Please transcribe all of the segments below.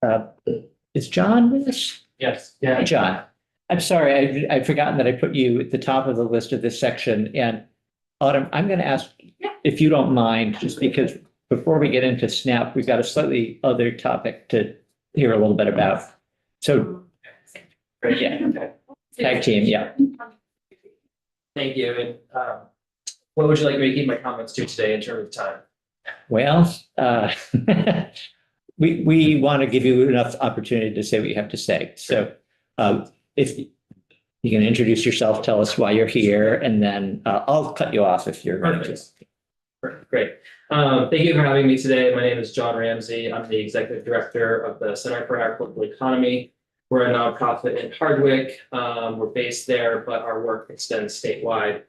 Uh, is John with us? Yes, Hi, yeah, John. I'm sorry, I'd forgotten that I put you at the top of the list of this section. And Autumn, I'm going to ask if you don't mind, just because before we get into SNAP, we've got a slightly other topic to hear a little bit about. So, great. yeah, tag team, yeah. Thank you. And what would you like me to keep my comments to today in terms of time? Well, we want to give you enough opportunity to say what you have to say. So, if you can introduce yourself, tell us why you're here, and then I'll cut you off if you're ready to. Perfect. Great. Thank you for having me today. My name is John Ramsey. I'm the executive director of the Center for Agricultural Economy. We're a nonprofit in Hardwick. We're based there, but our work extends statewide.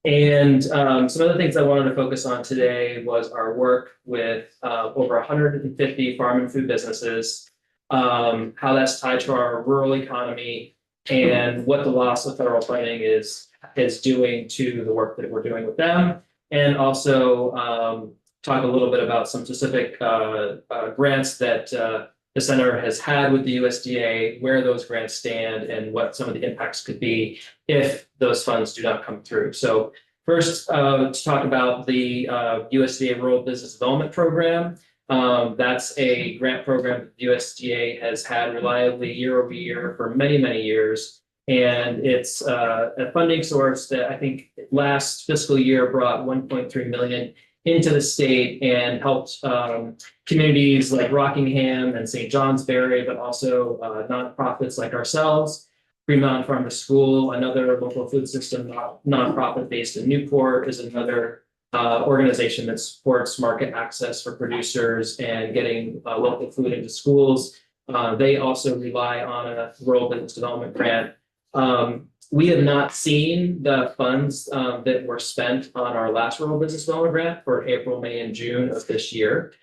And some of the things I wanted to focus on today was our work with over 150 farm and food businesses, how that's tied to our rural economy, and what the loss of federal funding is doing to the work that we're doing with them, and also talk a little bit about some specific grants that the center has had with the USDA, where those grants stand, and what some of the impacts could be if those funds do not come through. So first, to talk about the USDA Rural Business Development Program. That's a grant program that the USDA has had reliably year over year for many, many years. And it's a funding source that I think last fiscal year brought 1.3 million into the state and helped communities like Rockingham and St. Johnsbury, but also nonprofits like ourselves. Fremont Farm to School, another local food system nonprofit based in Newport, is another organization that supports market access for producers and getting local food into schools. They also rely on a rural business development grant. We have not seen the funds that were spent on our last rural business development grant for April, May, and June of this year.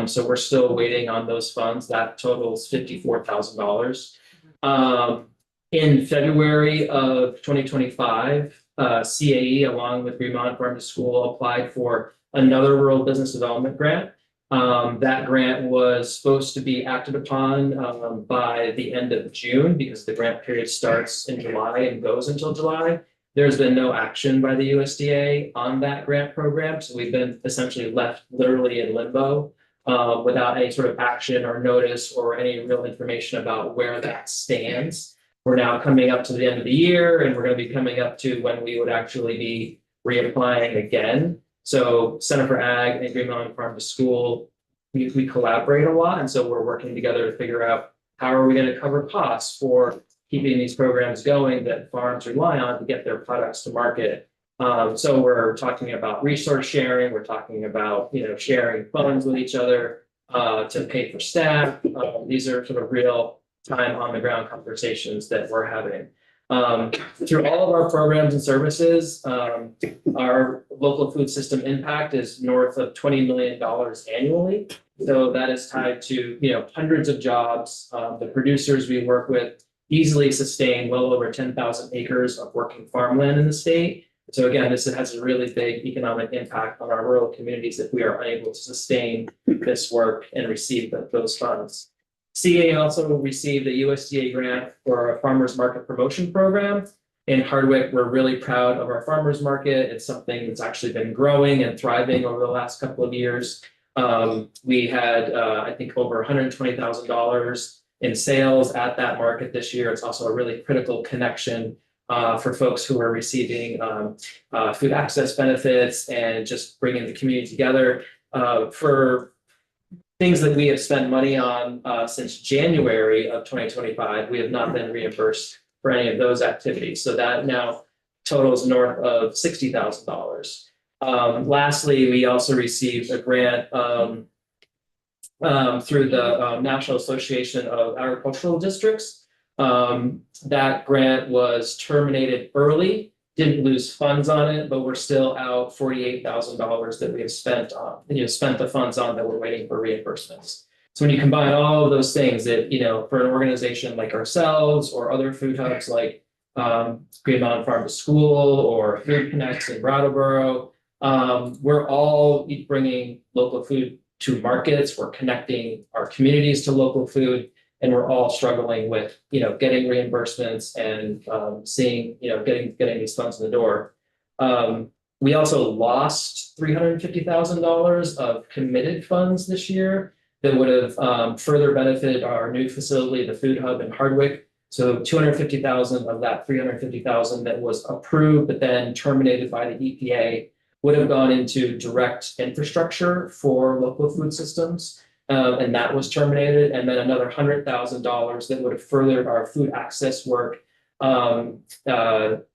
So we're still waiting on those funds. That totals $54,000. In February of 2025, CAE, along with Fremont Farm to School, applied for another rural business development grant. That grant was supposed to be acted upon by the end of June because the grant period starts in July and goes until July. There's been no action by the USDA on that grant program. So we've been essentially left literally in limbo without any sort of action or notice or any real information about where that stands. We're now coming up to the end of the year, and we're going to be coming up to when we would actually be reapplying again. So Center for Ag and Fremont Farm to School, we collaborate a lot. And so we're working together to figure out how are we going to cover costs for keeping these programs going that farms rely on to get their products to market. So we're talking about resource sharing. We're talking about, sharing funds with each other to pay for staff. These are sort of real time on the ground conversations that we're having. Through all of our programs and services, our local food system impact is north of $20 million annually. So that is tied to hundreds of jobs. The producers we work with easily sustain well over 10,000 acres of working farmland in the state. So again, this has a really big economic impact on our rural communities if we are unable to sustain this work and receive those funds. CA also received a USDA grant for a farmers market promotion program. In Hardwick, we're really proud of our farmers market. It's something that's actually been growing and thriving over the last couple of years. We had, I think, over $120,000 in sales at that market this year. It's also a really critical connection for folks who are receiving food access benefits and just bringing the community together. For things that we have spent money on since January of 2025, we have not been reimbursed for any of those activities. So that now totals north of $60,000. Lastly, we also received a grant through the National Association of Agricultural Districts. That grant was terminated early. Didn't lose funds on it, but we're still out $48,000 that we have spent the funds on that we're waiting for reimbursements. So when you combine all of those things that, for an organization like ourselves or other food hubs like Fremont Farm to School or Food Connects in Brattleboro, we're all bringing local food to markets, we're connecting our communities to local food, and we're all struggling with, getting reimbursements and seeing, getting these funds in the door. We also lost $350,000 of committed funds this year that would have further benefited our new facility, the Food Hub in Hardwick. So 250,000 of that 350,000 that was approved but then terminated by the EPA would have gone into direct infrastructure for local food systems. And that was terminated, and then another $100,000 that would have furthered our food access work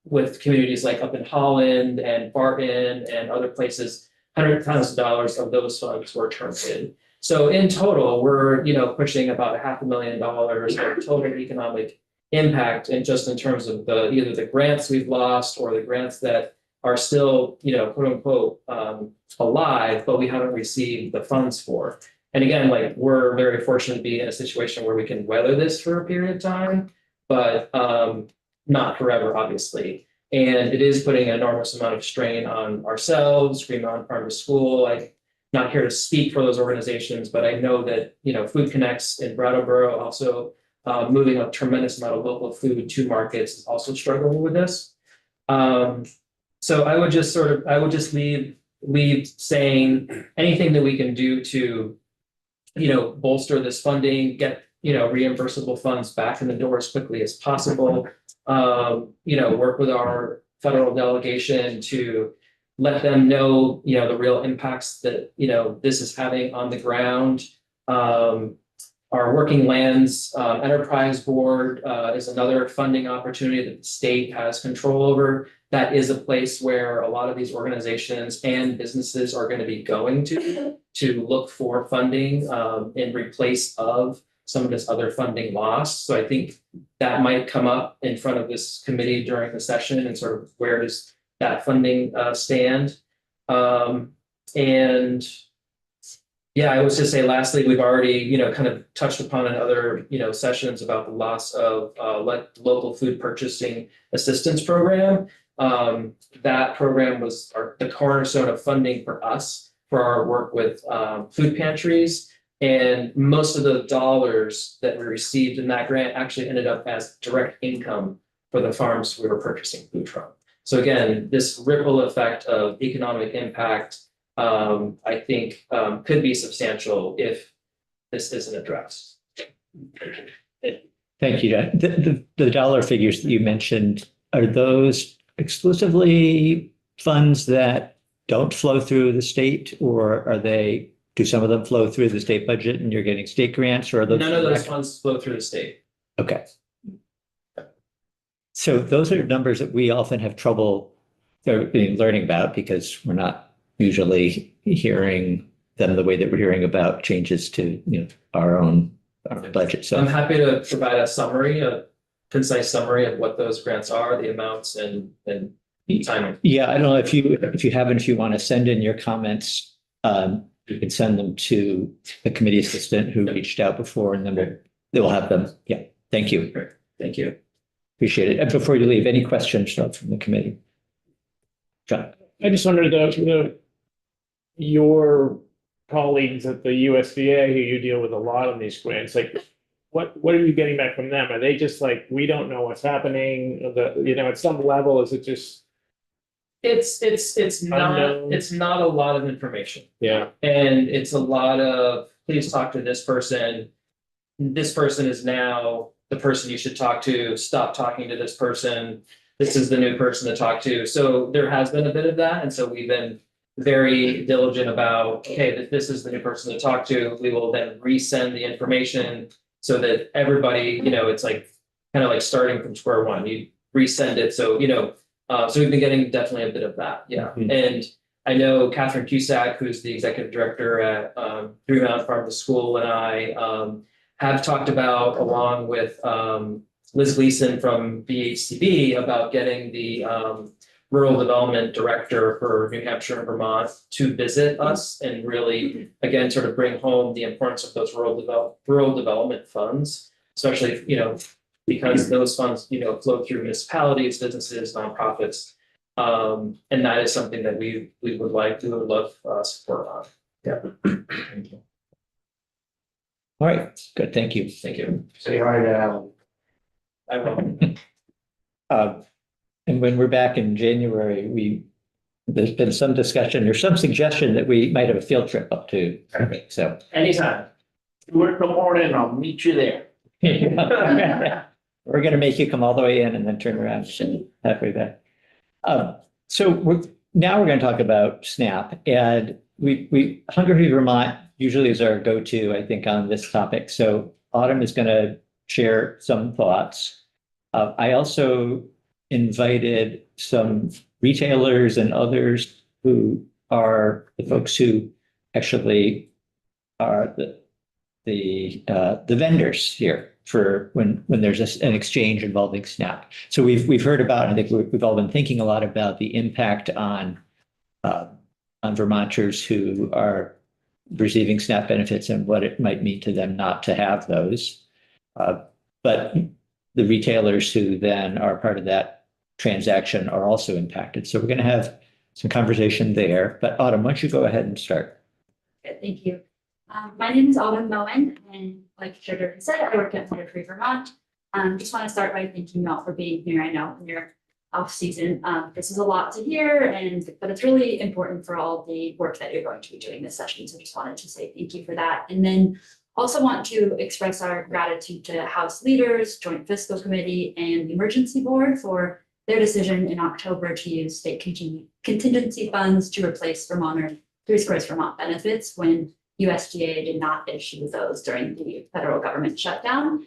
with communities like up in Holland and Barton and other places. $100,000 of those funds were terminated. So in total, we're pushing about $500,000 of total economic impact, and just in terms of either the grants we've lost or the grants that are still quote unquote alive, but we haven't received the funds for. And again, like, we're very fortunate to be in a situation where we can weather this for a period of time, but not forever, obviously. And it is putting an enormous amount of strain on ourselves, Green Mountain Farm to School. I'm not here to speak for those organizations, but I know that Food Connects in Brattleboro also moving a tremendous amount of local food to markets is also struggling with this. So I would just leave saying anything that we can do to bolster this funding, get reimbursable funds back in the door as quickly as possible. Work with our federal delegation to let them know the real impacts that this is having on the ground. Our Working Lands Enterprise Board is another funding opportunity that the state has control over. That is a place where a lot of these organizations and businesses are going to be going to look for funding in replace of some of this other funding lost. So I think that might come up in front of this committee during the session, and sort of where does that funding stand? And yeah, I would just say lastly, we've already, kind of touched upon in other, sessions about the loss of local food purchasing assistance program. That program was the cornerstone of funding for us for our work with food pantries. And most of the dollars that we received in that grant actually ended up as direct income for the farms we were purchasing food from. So again, this ripple effect of economic impact, I think, could be substantial if this isn't addressed. Thank you, Jack. The dollar figures that you mentioned, are those exclusively funds that don't flow through the state, or do some of them flow through the state budget and you're getting state grants, or are those? None of those funds flow through the state. Okay. So those are numbers that we often have trouble learning about, because we're not usually hearing them the way that we're hearing about changes to our budget. So I'm happy to provide a concise summary of what those grants are, the amounts, and timing. Yeah, I don't know if you want to send in your comments, you can send them to the committee assistant who reached out before, and then we'll have them. Yeah, thank you. Great. Thank you. Appreciate it. And before you leave, any questions from the committee? John? I just wondered, your colleagues at the USDA, who you deal with a lot on these grants, like, what are you getting back from them? Are they just like, we don't know what's happening? At some level, is it just? It's not Unknown. it's not a lot of information. Yeah. And it's a lot of, please talk to this person. This person is now the person you should talk to. Stop talking to this person. This is the new person to talk to. So there has been a bit of that. And so we've been very diligent about, okay, this is the new person to talk to. We will then resend the information so that everybody, it's like kind of like starting from square one. You resend it. So, so we've been getting definitely a bit of that. Yeah. Mm-hmm. And I know Catherine Cusack, who's the executive director at Green Mountain Farm to School, and I have talked about, along with Liz Gleason from BHCB, about getting the rural development director for New Hampshire and Vermont to visit us and really, again, sort of bring home the importance of those rural development funds, especially, because those funds, flow through municipalities, businesses, nonprofits. And that is something that we would love support on. Thank you. All right, good, thank you. Thank you. Say hi to Alan. I will. And when we're back in January, there's been some discussion or some suggestion that we might have a field trip up to, so. Anytime. Work in the morning, I'll meet you there. We're gonna make you come all the way in and then turn around halfway back. Now we're gonna talk about SNAP, and Hunger Free Vermont usually is our go-to, I think, on this topic. So Autumn is gonna share some thoughts. I also invited some retailers and others who are the folks who actually are the vendors here for when there's an exchange involving SNAP. So we've heard about, I think we've all been thinking a lot about the impact on Vermonters who are receiving SNAP benefits and what it might mean to them not to have those. But the retailers who then are part of that transaction are also impacted. So we're going to have some conversation there. But Autumn, why don't you go ahead and start? Good, thank you. My name is Autumn Moen, and like Sugar said, I work at Hunger Free Vermont. Just want to start by thanking you all for being here. I know in your off season, this is a lot to hear, but it's really important for all the work that you're going to be doing this session. So just wanted to say thank you for that. And then also want to express our gratitude to House leaders, Joint Fiscal Committee, and the Emergency Board for their decision in October to use state contingency funds to replace Vermonter Three Squares Vermont benefits when USDA did not issue those during the federal government shutdown.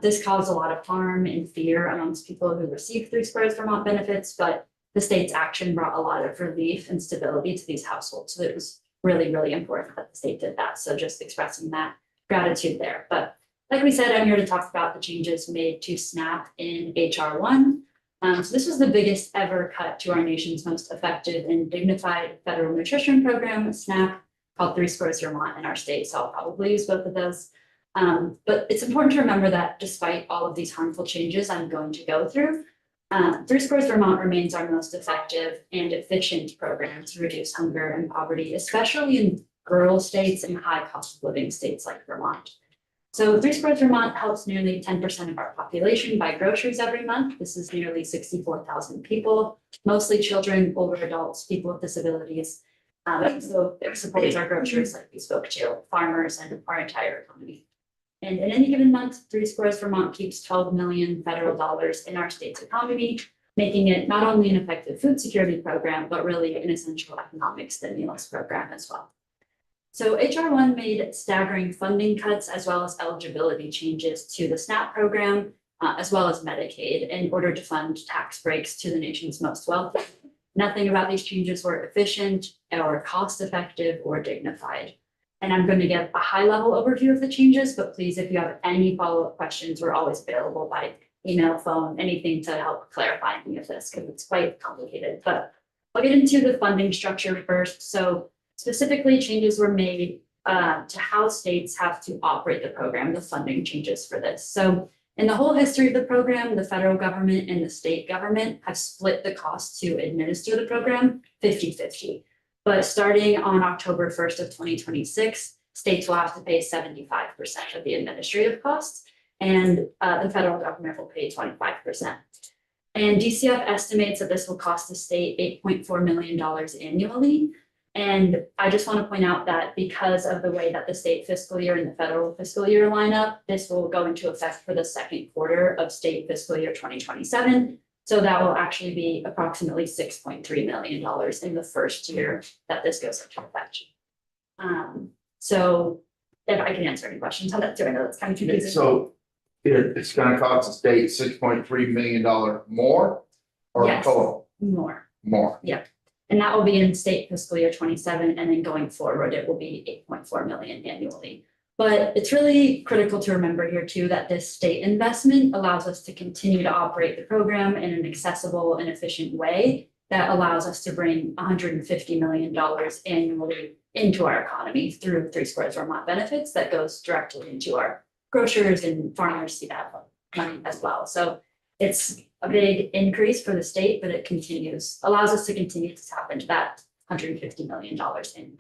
This caused a lot of harm and fear amongst people who received Three Squares Vermont benefits, but the state's action brought a lot of relief and stability to these households. So it was really, really important that the state did that. So just expressing that gratitude there. But like we said, I'm here to talk about the changes made to SNAP in HR 1. So this was the biggest ever cut to our nation's most effective and dignified federal nutrition program, SNAP, called Three Squares Vermont in our state. So I'll probably use both of those. But it's important to remember that despite all of these harmful changes I'm going to go through, Three Squares Vermont remains our most effective and efficient program to reduce hunger and poverty, especially in rural states and high cost of living states like Vermont. So Three Squares Vermont helps nearly 10% of our population buy groceries every month. This is nearly 64,000 people, mostly children, older adults, people with disabilities. So it supports our grocers, like we spoke to, farmers, and our entire economy. And in any given month, Three Squares Vermont keeps 12 million federal dollars in our state's economy, making it not only an effective food security program, but really an essential economic stimulus program as well. So HR 1 made staggering funding cuts as well as eligibility changes to the SNAP program, as well as Medicaid, in order to fund tax breaks to the nation's most wealthy. Nothing about these changes were efficient or cost effective or dignified. And I'm going to give a high level overview of the changes, but please, if you have any follow-up questions, we're always available by email, phone, anything to help clarify any of this, because it's quite complicated. But I'll get into the funding structure first. So specifically, changes were made to how states have to operate the program, the funding changes for this. So in the whole history of the program, the federal government and the state government have split the cost to administer the program 50-50. But starting on October 1st of 2026, states will have to pay 75% of the administrative costs, and the federal government will pay 25%. And DCF estimates that this will cost the state $8.4 million annually. And I just want to point out that because of the way that the state fiscal year and the federal fiscal year line up, this will go into effect for the second quarter of state fiscal year 2027. So that will actually be approximately $6.3 million in the first year that this goes into effect. So if I can answer any questions on that too, I know that's kind of confusing. So it's gonna cost the state $6.3 million more or Yes. total? More. More. And that will be in state fiscal year 27, and then going forward, it will be 8.4 million annually. But it's really critical to remember here too, that this state investment allows us to continue to operate the program in an accessible and efficient way that allows us to bring $150 million annually into our economy through Three Squares Vermont benefits that goes directly into our grocers, and farmers see that money as well. So it's a big increase for the state, but it allows us to continue to tap into that $150 million in.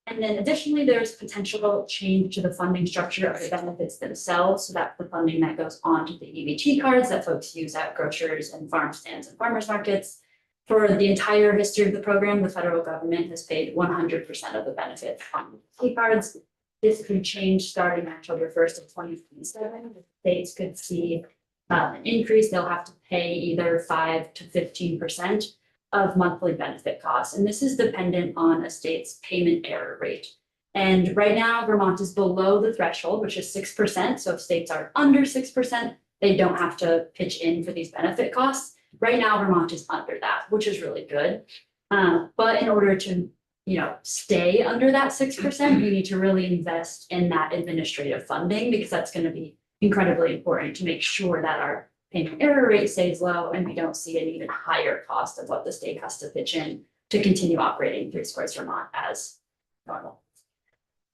And then additionally, there's potential change to the funding structure of the benefits themselves. So that's the funding that goes on to the EBT cards that folks use at grocers and farm stands and farmers markets. For the entire history of the program, the federal government has paid 100% of the benefit on EBT cards. This could change starting October 1st of 2027. The states could see an increase. They'll have to pay either 5 to 15% of monthly benefit costs. And this is dependent on a state's payment error rate. And right now, Vermont is below the threshold, which is 6%. So if states are under 6%, they don't have to pitch in for these benefit costs. Right now, Vermont is under that, which is really good. But in order to, stay under that 6%, you need to really invest in that administrative funding, because that's going to be incredibly important to make sure that our payment error rate stays low and we don't see an even higher cost of what the state has to pitch in to continue operating Three Squares Vermont as normal.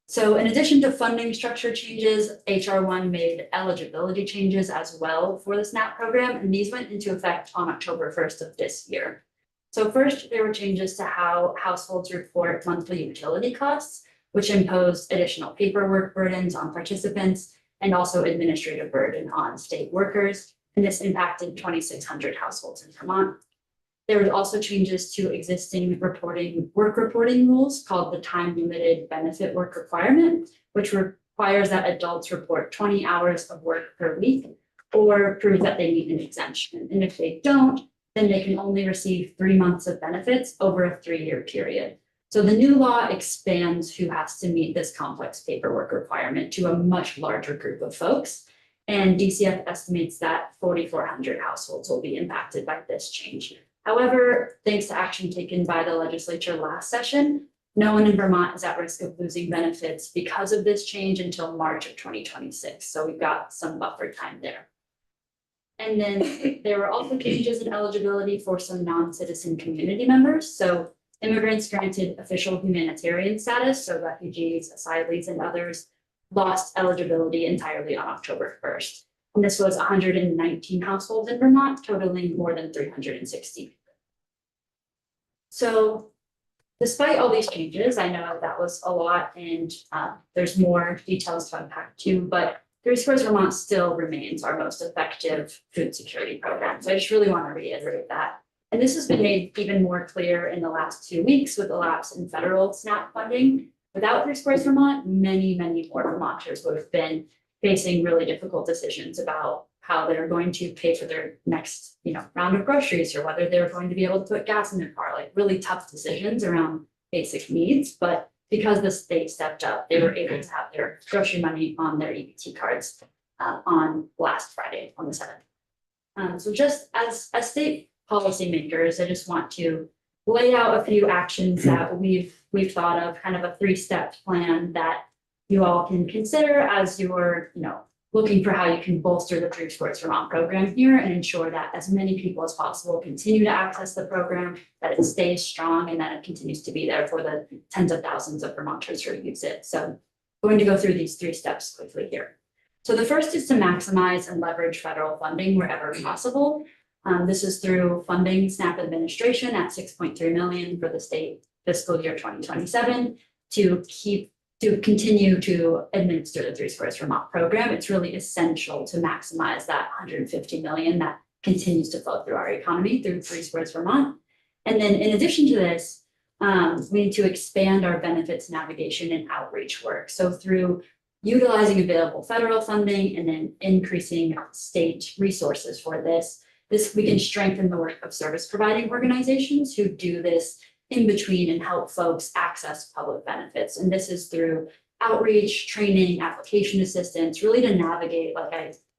So in addition to funding structure changes, HR1 made eligibility changes as well for the SNAP program, and these went into effect on October 1st of this year. So first, there were changes to how households report monthly utility costs, which imposed additional paperwork burdens on participants and also administrative burden on state workers. And this impacted 2,600 households in Vermont. There were also changes to existing work reporting rules called the time limited benefit work requirement, which requires that adults report 20 hours of work per week or prove that they need an exemption. And if they don't, then they can only receive 3 months of benefits over a 3-year period. So the new law expands who has to meet this complex paperwork requirement to a much larger group of folks. And DCF estimates that 4,400 households will be impacted by this change. However, thanks to action taken by the legislature last session, no one in Vermont is at risk of losing benefits because of this change until March of 2026. So we've got some buffer time there. And then there were also changes in eligibility for some non-citizen community members. So immigrants granted official humanitarian status, so refugees, asylees, and others lost eligibility entirely on October 1st. And this was 119 households in Vermont, totaling more than 360. So despite all these changes, I know that was a lot, and there's more details to unpack too, but Three Squares Vermont still remains our most effective food security program. So I just really want to reiterate that. And this has been made even more clear in the last 2 weeks with the lapse in federal SNAP funding. Without Three Squares Vermont, many more Vermonters would have been facing really difficult decisions about how they're going to pay for their next, round of groceries, or whether they're going to be able to put gas in their car, like really tough decisions around basic needs. But because the state stepped up, they were able to have their grocery money on their EBT cards on last Friday, on the 7th. So just as state policymakers, I just want to lay out a few actions that we've thought of, kind of a 3-step plan that you all can consider as you're, looking for how you can bolster the Three Squares Vermont program here and ensure that as many people as possible continue to access the program, that it stays strong, and that it continues to be there for the tens of thousands of Vermonters who use it. So I'm going to go through these 3 steps quickly here. So the first is to maximize and leverage federal funding wherever possible. This is through funding SNAP administration at $6.3 million for the state fiscal year 2027 to continue to administer the Three Squares Vermont program. It's really essential to maximize that $150 million that continues to flow through our economy through Three Squares Vermont. And then in addition to this, we need to expand our benefits navigation and outreach work. So through utilizing available federal funding and then increasing state resources for this, we can strengthen the work of service providing organizations who do this in between and help folks access public benefits. And this is through outreach, training, application assistance, really to navigate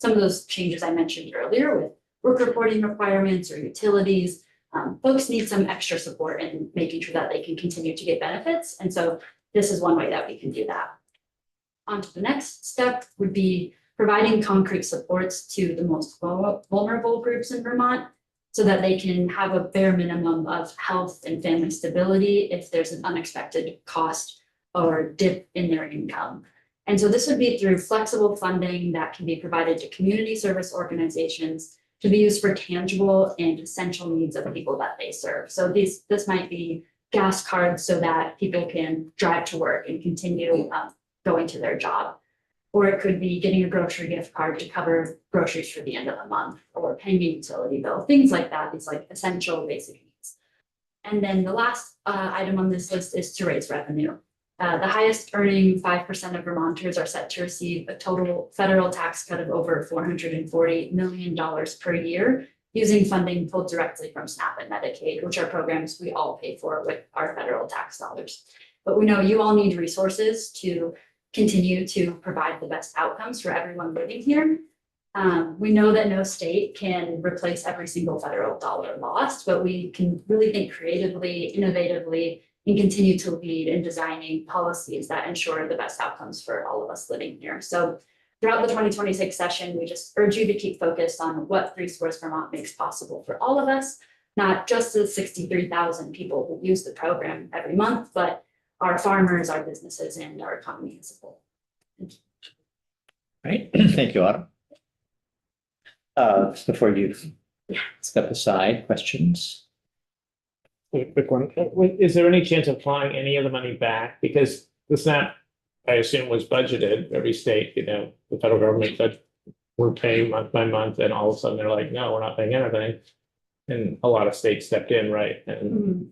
some of those changes I mentioned earlier with work reporting requirements or utilities. Folks need some extra support in making sure that they can continue to get benefits. And so this is one way that we can do that. On to the next step would be providing concrete supports to the most vulnerable groups in Vermont, so that they can have a bare minimum of health and family stability if there's an unexpected cost or dip in their income. And so this would be through flexible funding that can be provided to community service organizations to be used for tangible and essential needs of people that they serve. So this might be gas cards so that people can drive to work and continue going to their job. Or it could be getting a grocery gift card to cover groceries for the end of the month, or paying a utility bill, things like that, these like essential basic needs. And then the last item on this list is to raise revenue. The highest earning 5% of Vermonters are set to receive a total federal tax cut of over $440 million per year, using funding pulled directly from SNAP and Medicaid, which are programs we all pay for with our federal tax dollars. But we know you all need resources to continue to provide the best outcomes for everyone living here. We know that no state can replace every single federal dollar lost, but we can really think creatively, innovatively, and continue to lead in designing policies that ensure the best outcomes for all of us living here. So throughout the 2026 session, we just urge you to keep focused on what Three Scores Vermont makes possible for all of us, not just the 63,000 people who use the program every month, but our farmers, our businesses, and our economy as a whole. Right, thank you, Autumn. Before you step aside, questions? Quick one. Is there any chance of applying any of the money back? Because the SNAP, I assume, was budgeted, every state, the federal government said, we're paying month by month, and all of a sudden they're like, no, we're not paying anything. And a lot of states stepped in, right? And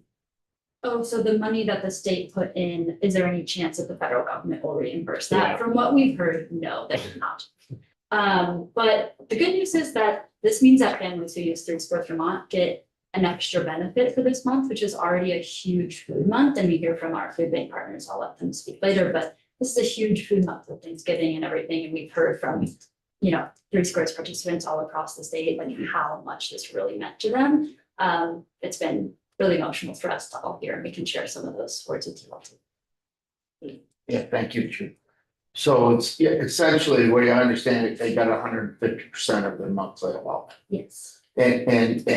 Oh, so the money that the state put in, is there any chance that the federal government will reimburse that? Yeah. From what we've heard, no, they did not. But the good news is that this means that families who use Three Scores Vermont get an extra benefit for this month, which is already a huge food month. And we hear from our food bank partners, I'll let them speak later, but this is a huge food month with Thanksgiving and everything. And we've heard from, Three Scores participants all across the state, like how much this really meant to them. It's been really emotional for us to all hear, and we can share some of those words with you all too. Yeah, thank you, Chief. So it's essentially, the way I understand it, they got 150% of their monthly allowance. Yes. And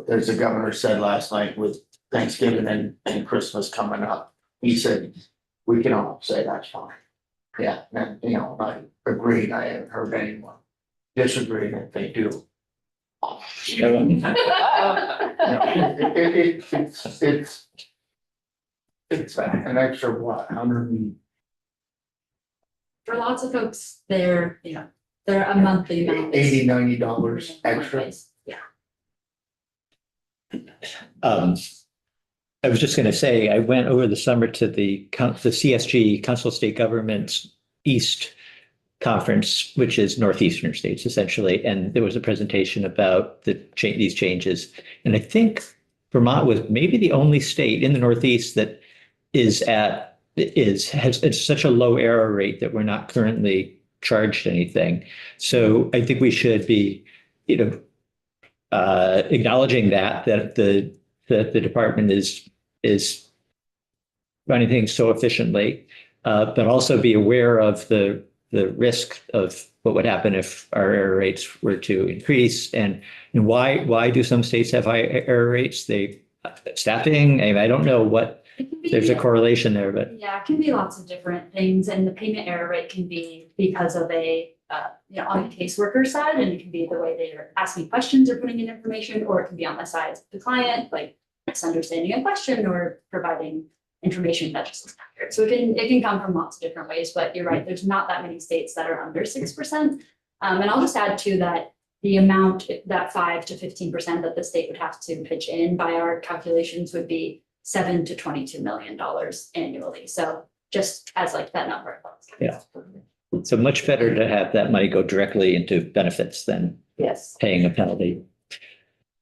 as the governor said last night with Thanksgiving and Christmas coming up, he said, we can all say that's fine. Yeah, and I agreed, I haven't heard anyone disagree that they do. It's an extra what, 100 For lots of folks, they're a monthly amount. $80, $90 extra. Yeah. I was just going to say, I went over the summer to the CSG, Council of State Governments East Conference, which is northeastern states essentially, and there was a presentation about these changes. And I think Vermont was maybe the only state in the Northeast that has such a low error rate that we're not currently charged anything. So I think we should be, acknowledging that the department is running things so efficiently, but also be aware of the risk of what would happen if our error rates were to increase, and why do some states have high error rates? Staffing, I don't know what, there's a correlation there, but. Yeah, it can be lots of different things, and the payment error rate can be because of on the caseworker side, and it can be the way they're asking questions or putting in information, or it can be on the side of the client, like misunderstanding a question or providing information that just isn't accurate. So it can come from lots of different ways, but you're right, there's not that many states that are under 6%. And I'll just add to that, the amount, that 5 to 15% that the state would have to pitch in by our calculations would be $7 to $22 million annually. So just as like that number. Yeah. So much better to have that money go directly into benefits than Yes. paying a penalty.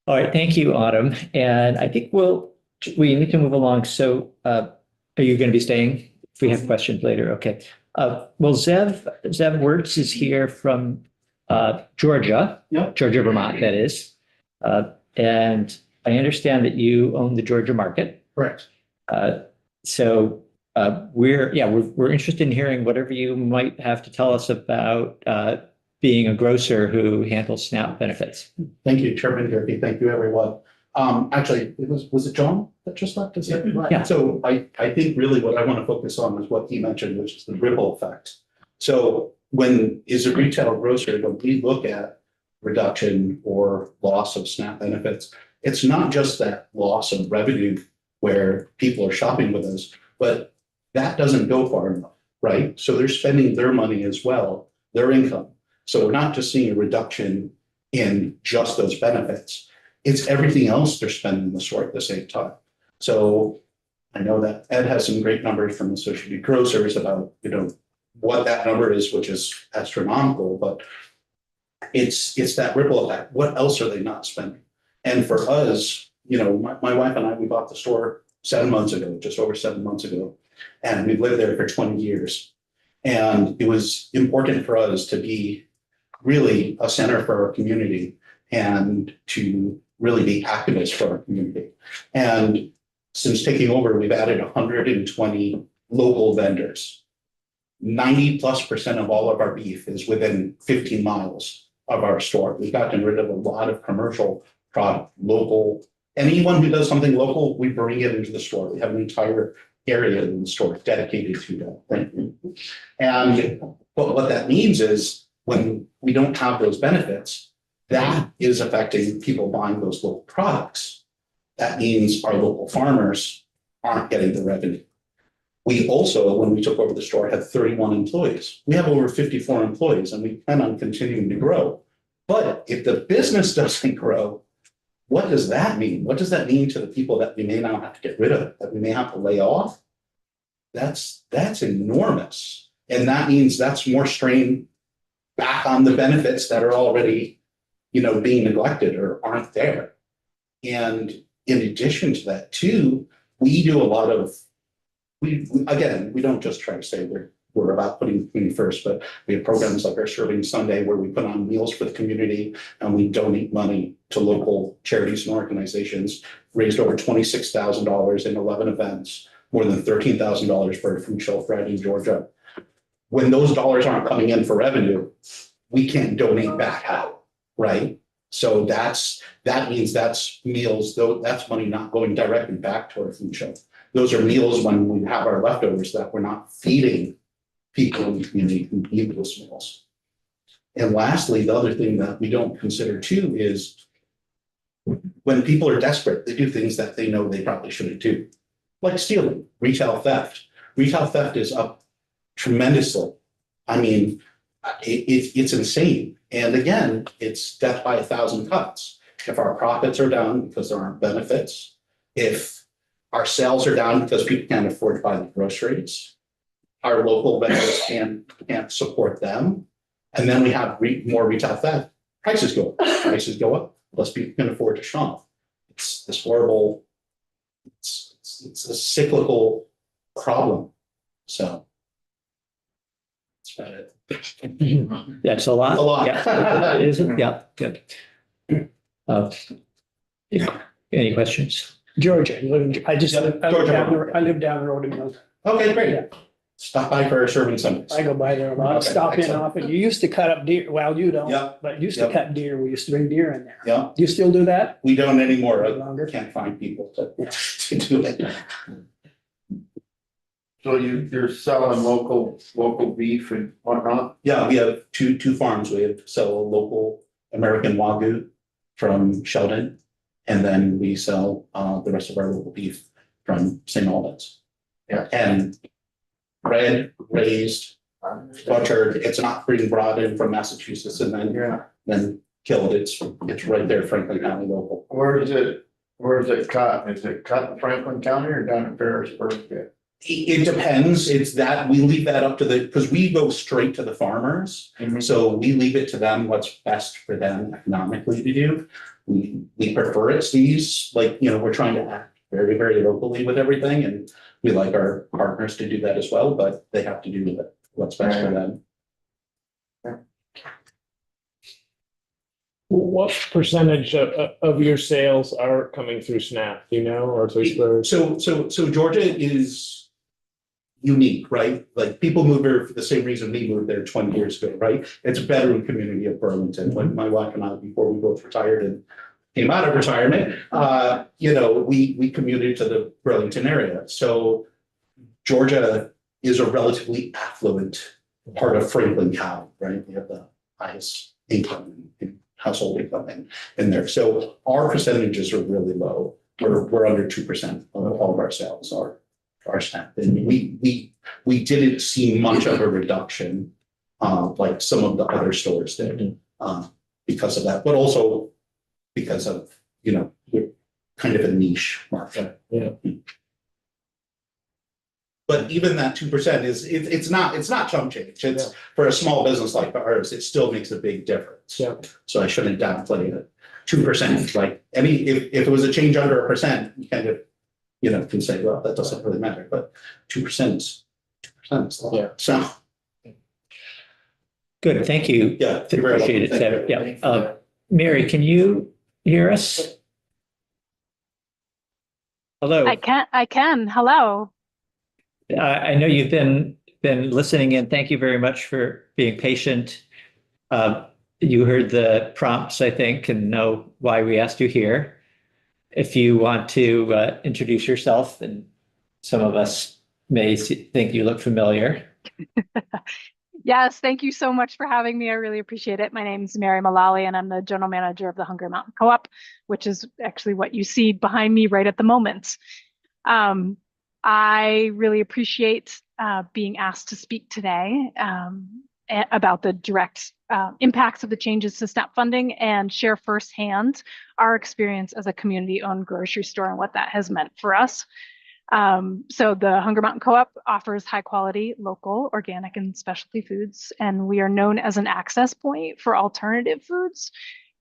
All right, thank you, Autumn. And I think we need to move along. So are you going to be staying? If we have questions later, okay. Well, Zev Wertz is here from Georgia. Yep. Georgia, Vermont, that is. And I understand that you own the Georgia market. Correct. So we're interested in hearing whatever you might have to tell us about being a grocer who handles SNAP benefits. Thank you, Chairman Durkee. Thank you, everyone. Actually, was it John that just left? Is it? Yeah. So I think really what I want to focus on is what he mentioned, which is the ripple effect. So as a retail grocer, when we look at reduction or loss of SNAP benefits, it's not just that loss of revenue where people are shopping with us, but that doesn't go far enough, right? So they're spending their money as well, their income. So we're not just seeing a reduction in just those benefits. It's everything else they're spending in the store at the same time. So I know that Ed has some great numbers from Associated Grocers about, what that number is, which is astronomical, but it's that ripple effect. What else are they not spending? And for us, my wife and I, we bought the store 7 months ago, just over 7 months ago, and we've lived there for 20 years. And it was important for us to be really a center for our community and to really be activists for our community. And since taking over, we've added 120 local vendors. 90+% of all of our beef is within 15 miles of our store. We've gotten rid of a lot of commercial product, local. Anyone who does something local, we bring it into the store. We have an entire area in the store dedicated to that. Thank you. And but what that means is when we don't have those benefits, that is affecting people buying those local products. That means our local farmers aren't getting the revenue. We also, when we took over the store, had 31 employees. We have over 54 employees and we plan on continuing to grow. But if the business doesn't grow, what does that mean? What does that mean to the people that we may now have to get rid of, that we may have to lay off? That's enormous. And that means that's more strain back on the benefits that are already, being neglected or aren't there. And in addition to that too, we do a lot of, we don't just try to say we're about putting the community first, but we have programs like our Serving Sunday where we put on meals for the community and we donate money to local charities and organizations, raised over $26,000 in 11 events, more than $13,000 for a food shelf right in Georgia. When those dollars aren't coming in for revenue, we can't donate back out, right? So that means that's meals, though that's money not going directly back to our food shelf. Those are meals when we have our leftovers that we're not feeding people in the community who need those meals. And lastly, the other thing that we don't consider too is when people are desperate, they do things that they know they probably shouldn't do, like stealing, retail theft. Retail theft is up tremendously. I mean, it's insane. And again, it's death by 1,000 cuts. If our profits are down because there aren't benefits, if our sales are down because people can't afford to buy the groceries, our local vendors can't support them, and then we have more retail theft, prices go up, less people can afford to shop. It's this horrible, it's a cyclical problem. So that's about it. That's a lot. A lot. Yeah, it isn't, yeah, good. Any questions? Georgia, I Georgia. live down the road in Milton. Okay, great. Yeah. Stop by for Serving Sundays. I go by there a lot, Okay, stop in excellent. often. You used to cut up deer, well, you don't. Yeah. But you used to Yeah. cut deer, we used to bring deer in there. Yeah, Do you still do that? we don't anymore. No I longer? can't find people to do it. So you're selling local beef and whatnot? Yeah, we have two farms. We sell local American Wagyu from Sheldon. And then we sell the rest of our local beef from St. Albans. Yeah. And bred, raised, butchered, it's not being brought in from Massachusetts and then killed. It's right there, Franklin County local. Where is it cut? Is it cut in Franklin County or down in Ferrisburg? It depends. It's that we leave that up to because we go straight to the farmers. So we leave it to them what's best for them economically to do. We prefer it's these, we're trying to act very, very locally with everything, and we like our partners to do that as well, but they have to do what's best for them. What percentage of your sales are coming through SNAP, do you know, or through Spurs? So Georgia is unique, right? Like people move there for the same reason we moved there 20 years ago, right? It's a bedroom community of Burlington. When my wife and I, before we both retired and came out of retirement, we commuted to the Burlington area. So Georgia is a relatively affluent part of Franklin County, right? We have the highest income and household income in there. So our percentages are really low. we're under 2% of all of our sales are SNAP. And we didn't see much of a reduction, like some of the other stores did, because of that, but also because of, we're kind of a niche market. Yeah. But even that 2% it's not chump change. It's for a small business like ours, it still makes a big difference. Yeah. So I shouldn't downplay it. 2%, like if it was a change under 1%, you kind of, can say, well, that doesn't really matter, but 2% is 2% is a lot. Yeah. So, Good, thank you. yeah. you're very welcome. Appreciate it, Thank Sarah. you. Yeah. Mary, can you hear us? Hello. I can. Hello. I know you've been listening in. Thank you very much for being patient. You heard the prompts, I think, and know why we asked you here. If you want to introduce yourself, and some of us may think you look familiar. Yes, thank you so much for having me. I really appreciate it. My name is Mary Mullally, and I'm the general manager of the Hungry Mountain Co-op, which is actually what you see behind me right at the moment. I really appreciate being asked to speak today about the direct impacts of the changes to SNAP funding and share firsthand our experience as a community-owned grocery store and what that has meant for us. So the Hungry Mountain Co-op offers high quality, local, organic, and specialty foods, and we are known as an access point for alternative foods.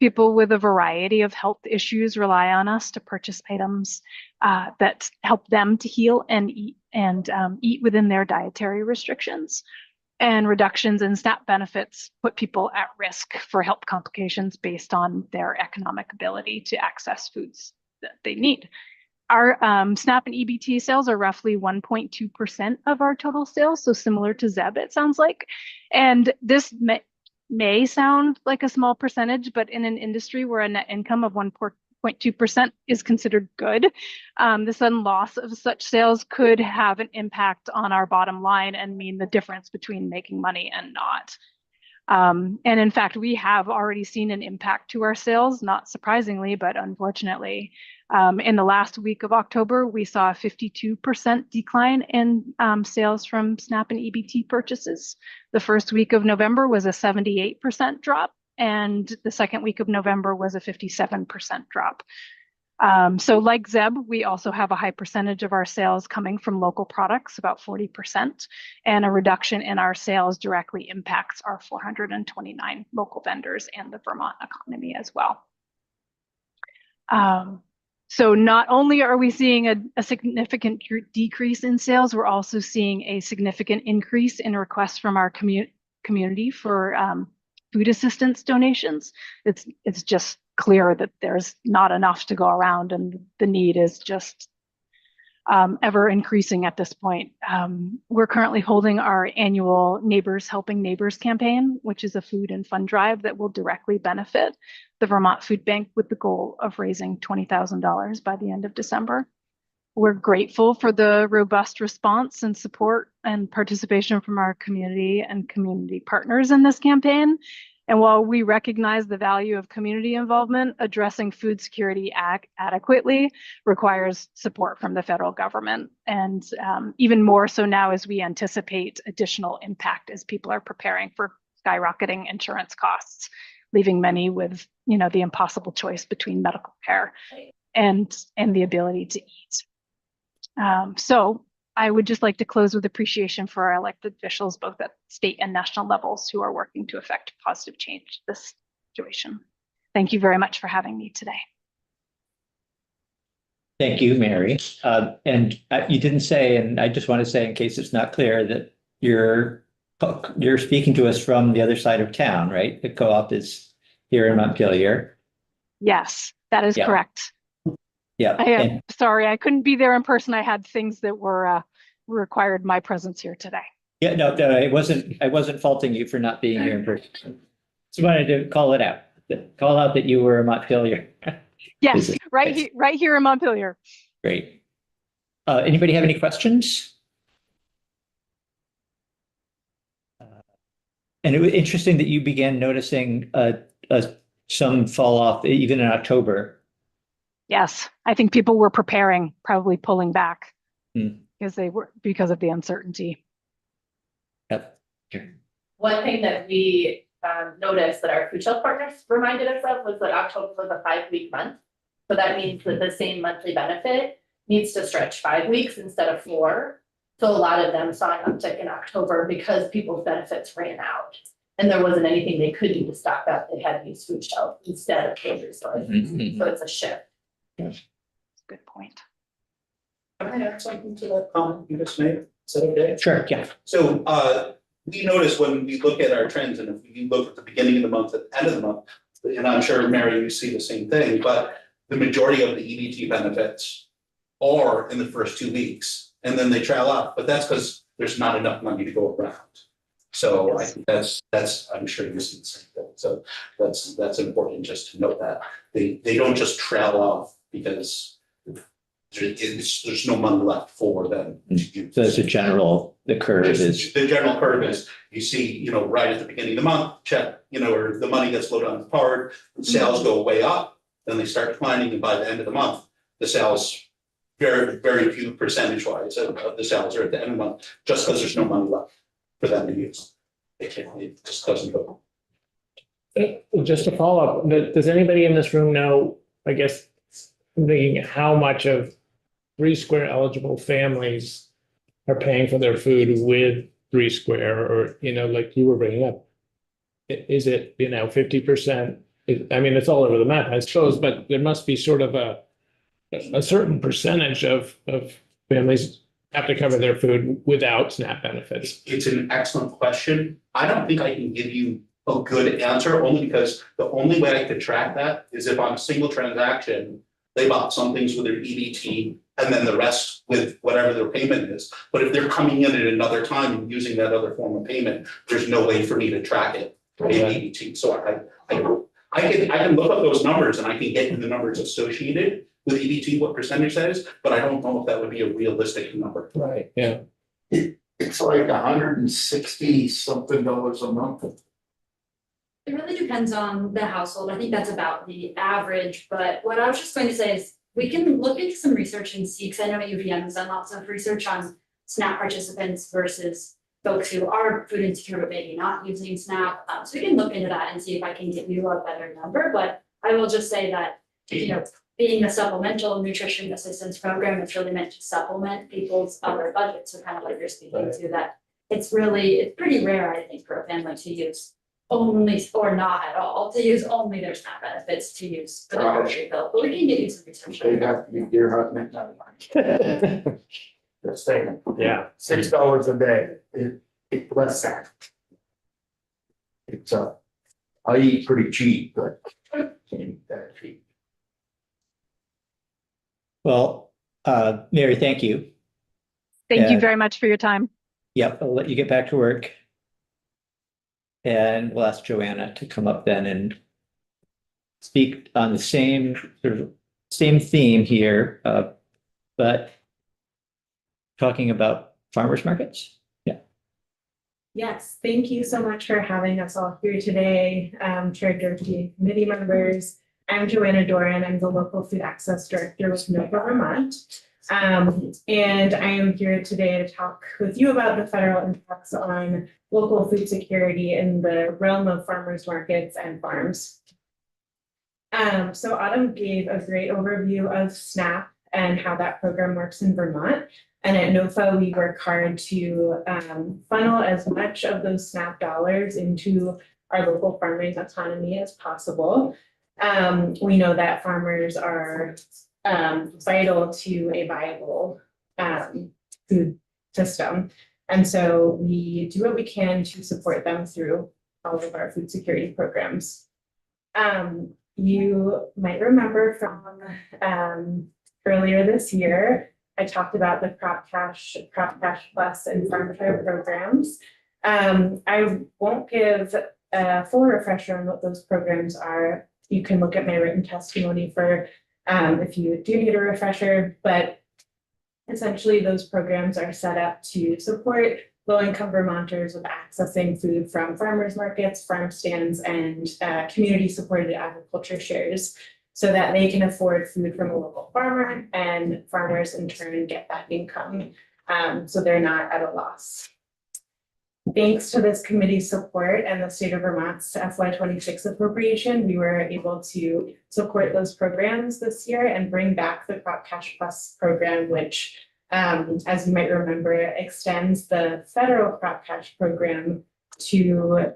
People with a variety of health issues rely on us to purchase items that help them to heal and eat within their dietary restrictions. And reductions in SNAP benefits put people at risk for health complications based on their economic ability to access foods that they need. Our SNAP and EBT sales are roughly 1.2% of our total sales, so similar to Zeb, it sounds like. And this may sound like a small percentage, but in an industry where a net income of 1.2% is considered good, the sudden loss of such sales could have an impact on our bottom line and mean the difference between making money and not. And in fact, we have already seen an impact to our sales, not surprisingly, but unfortunately. In the last week of October, we saw a 52% decline in sales from SNAP and EBT purchases. The first week of November was a 78% drop, and the second week of November was a 57% drop. So like Zeb, we also have a high percentage of our sales coming from local products, about 40%, and a reduction in our sales directly impacts our 429 local vendors and the Vermont economy as well. So not only are we seeing a significant decrease in sales, we're also seeing a significant increase in requests from our community for food assistance donations. It's just clear that there's not enough to go around, and the need is just ever increasing at this point. We're currently holding our annual Neighbors Helping Neighbors campaign, which is a food and fund drive that will directly benefit the Vermont Food Bank with the goal of raising $20,000 by the end of December. We're grateful for the robust response and support and participation from our community and community partners in this campaign. And while we recognize the value of community involvement, addressing food security adequately requires support from the federal government. And even more so now as we anticipate additional impact as people are preparing for skyrocketing insurance costs, leaving many with, the impossible choice between medical care and the ability to eat. So I would just like to close with appreciation for our elected officials, both at state and national levels, who are working to effect positive change to this situation. Thank you very much for having me today. Thank you, Mary. And you didn't say, and I just want to say in case it's not clear, that you're speaking to us from the other side of town, right? The co-op is here in Montpelier. Yes, that is correct. Yeah. I am sorry, I couldn't be there in person. I had things that were required my presence here today. Yeah, no, I wasn't faulting you for not being here in person. Just wanted to call it out. Call out that you were a Montpelier. Yes, right here in Montpelier. Great. Anybody have any questions? And it was interesting that you began noticing some fall off even in October. Yes, I think people were preparing, probably pulling back Hmm. because of the uncertainty. Yep. One thing that we noticed that our food shelf partners reminded us of was that October was a 5-week month. So that means that the same monthly benefit needs to stretch 5 weeks instead of 4. So a lot of them saw an uptick in October because people's benefits ran out. And there wasn't anything they could do to stock up. They had to use food shelf instead of grocery stores. Mhm. So it's a shift. Good point. Can I add something to that comment you just made? Is that okay? Sure, yeah. So we notice when we look at our trends, and if you look at the beginning of the month, at the end of the month, and I'm sure, Mary, you see the same thing, but the majority of the EBT benefits are in the first 2 weeks, and then they trail off, but that's because there's not enough money to go around. So I think that's, I'm sure you see the same thing. So that's important just to note that. They don't just trail off because there's no money left for them to use. So it's a general, the curve is, The general curve is, you see, right at the beginning of the month, check, or the money gets loaded on the card, sales go way up, then they start declining, and by the end of the month, the sales, very, very few percentage wise of the sales are at the end of the month, just because there's no money left for them to use. It just doesn't go. Just to follow up, does anybody in this room know, I guess, I'm thinking how much of 3 Square eligible families are paying for their food with 3 Square, or, like you were bringing up? Is it, 50%? I mean, it's all over the map, I suppose, but there must be sort of a certain percentage of families have to cover their food without SNAP benefits. It's an excellent question. I don't think I can give you a good answer, only because the only way I could track that is if on a single transaction, they bought some things with their EBT and then the rest with whatever their payment is. But if they're coming in at another time and using that other form of payment, there's no way for me to track it in EBT. So I can look up those numbers and I can get you the numbers associated with EBT, what percentage that is, but I don't know if that would be a realistic number. Right, yeah. It's like $160 something a month. It really depends on the household. I think that's about the average, but what I was just going to say is we can look into some research and see, because I know UVM has done lots of research on SNAP participants versus folks who are food insecure but maybe not using SNAP. So we can look into that and see if I can give you a better number, but I will just say that, being a supplemental nutrition assistance program, it's really meant to supplement people's other budgets. So kind of like you're speaking to that, it's pretty rare, I think, for a family to use only, or not at all, to use only their SNAP benefits to use for the grocery bill, but we can get you some research. They'd have to be deer hunting at night. Just saying, Yeah. $6 a day, it's less than. It's I eat pretty cheap, but can't eat that cheap. well, Mary, thank you. Thank you Yeah. very much for your time. Yep, I'll let you get back to work. And we'll ask Joanna to come up then and speak on the same theme here, but talking about farmers markets. Yeah. Yes, thank you so much for having us all here today, Chair Durkee, committee members. I'm Joanna Doran. I'm the local food access director with NOFA Vermont. And I am here today to talk with you about the federal impacts on local food security in the realm of farmers markets and farms. So Autumn gave a great overview of SNAP and how that program works in Vermont. And at NOFA, we work hard to funnel as much of those SNAP dollars into our local farming autonomy as possible. We know that farmers are vital to a viable food system. And so we do what we can to support them through all of our food security programs. You might remember from earlier this year, I talked about the Crop Cash Plus and Farm Share programs. I won't give a full refresher on what those programs are. You can look at my written testimony for if you do need a refresher, but essentially those programs are set up to support low-income Vermonters with accessing food from farmers markets, farm stands, and community-supported agriculture shares. so that they can afford food from a local farmer and farmers in turn get that income. So they're not at a loss. Thanks to this committee's support and the state of Vermont's FY 26 appropriation, we were able to support those programs this year and bring back the Crop Cash Plus program, which, as you might remember, extends the federal Crop Cash program to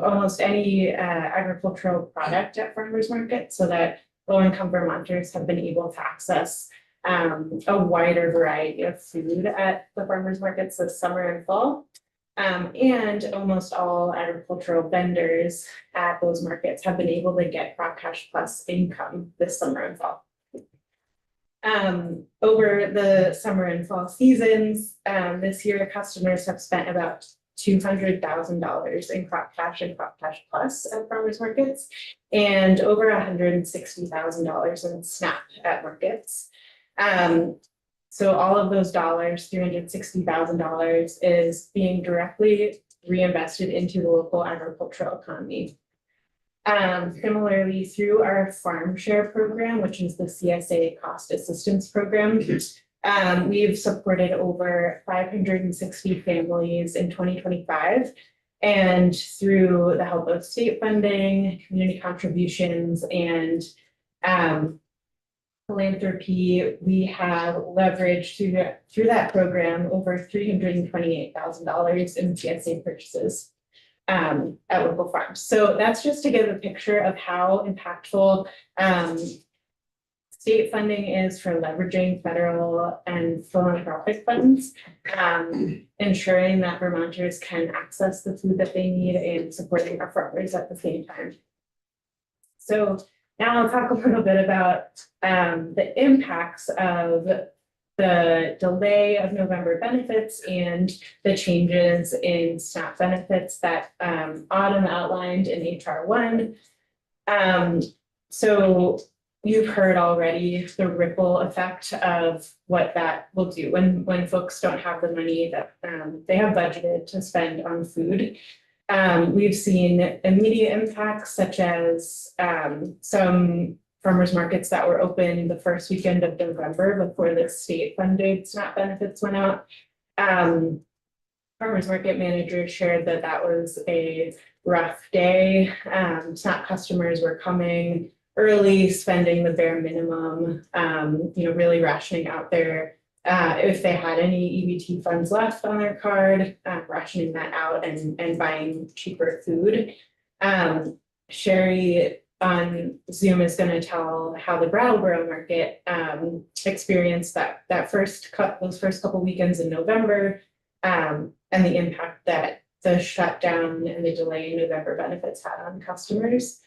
almost any agricultural product at farmers market, so that low-income Vermonters have been able to access a wider variety of food at the farmers markets this summer and fall. And almost all agricultural vendors at those markets have been able to get Crop Cash Plus income this summer and fall. Over the summer and fall seasons, this year customers have spent about $200,000 in Crop Cash and Crop Cash Plus at farmers markets, and over $160,000 in SNAP at markets. So all of those dollars, $360,000, is being directly reinvested into the local agricultural economy. Similarly, through our Farm Share program, which is the CSA cost assistance program, we've supported over 560 families in 2025. And through the help of state funding, community contributions, and philanthropy, we have leveraged through that program over $328,000 in CSA purchases at local farms. So that's just to give a picture of how impactful state funding is for leveraging federal and philanthropic funds, ensuring that Vermonters can access the food that they need and supporting our farmers at the same time. So now I'll talk a little bit about the impacts of the delay of November benefits and the changes in SNAP benefits that Autumn outlined in HR 1. So you've heard already the ripple effect of what that will do when folks don't have the money that they have budgeted to spend on food. We've seen immediate impacts such as some farmers markets that were open the first weekend of November before the state funded SNAP benefits went out. Farmers market managers shared that that was a rough day. SNAP customers were coming early, spending the bare minimum, really rationing out their if they had any EBT funds left on their card, rationing that out and buying cheaper food. Sherry on Zoom is going to tell how the Brattleboro market experienced those first couple weekends in November, and the impact that the shutdown and the delay in November benefits had on customers.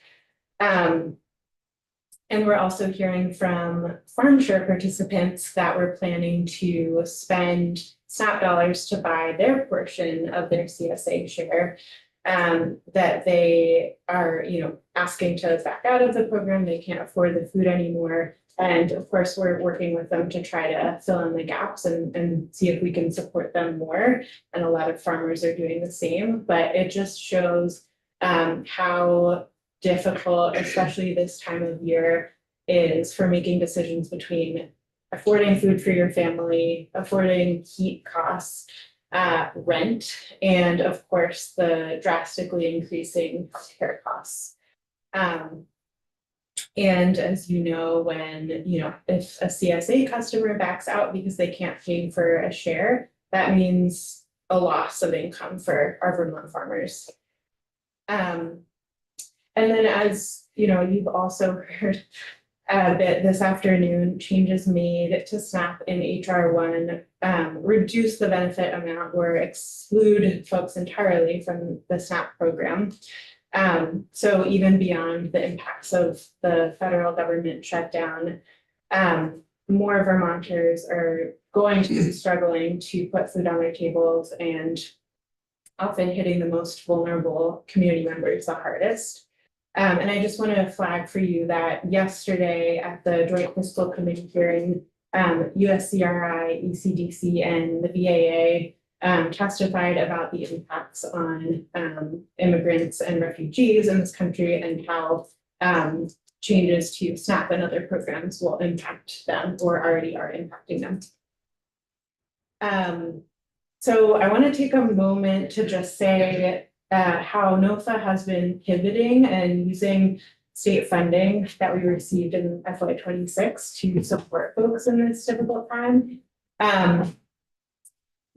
And we're also hearing from Farm Share participants that were planning to spend SNAP dollars to buy their portion of their CSA share, that they are, asking to back out of the program. They can't afford the food anymore. And of course, we're working with them to try to fill in the gaps and see if we can support them more. And a lot of farmers are doing the same, but it just shows how difficult, especially this time of year, is for making decisions between affording food for your family, affording heat costs, rent, and of course, the drastically increasing healthcare costs. And as you know, if a CSA customer backs out because they can't pay for a share, that means a loss of income for our Vermont farmers. And then, as you've also heard that this afternoon, changes made to SNAP in HR 1 reduce the benefit amount or exclude folks entirely from the SNAP program. So even beyond the impacts of the federal government shutdown, more Vermonters are going to be struggling to put food on their tables and often hitting the most vulnerable community members the hardest. And I just want to flag for you that yesterday at the Joint Fiscal Committee hearing, USCRI, ECDC, and the VAA testified about the impacts on immigrants and refugees in this country and how changes to SNAP and other programs will impact them or already are impacting them. So I want to take a moment to just say how NOFA has been pivoting and using state funding that we received in FY26 to support folks in this difficult time.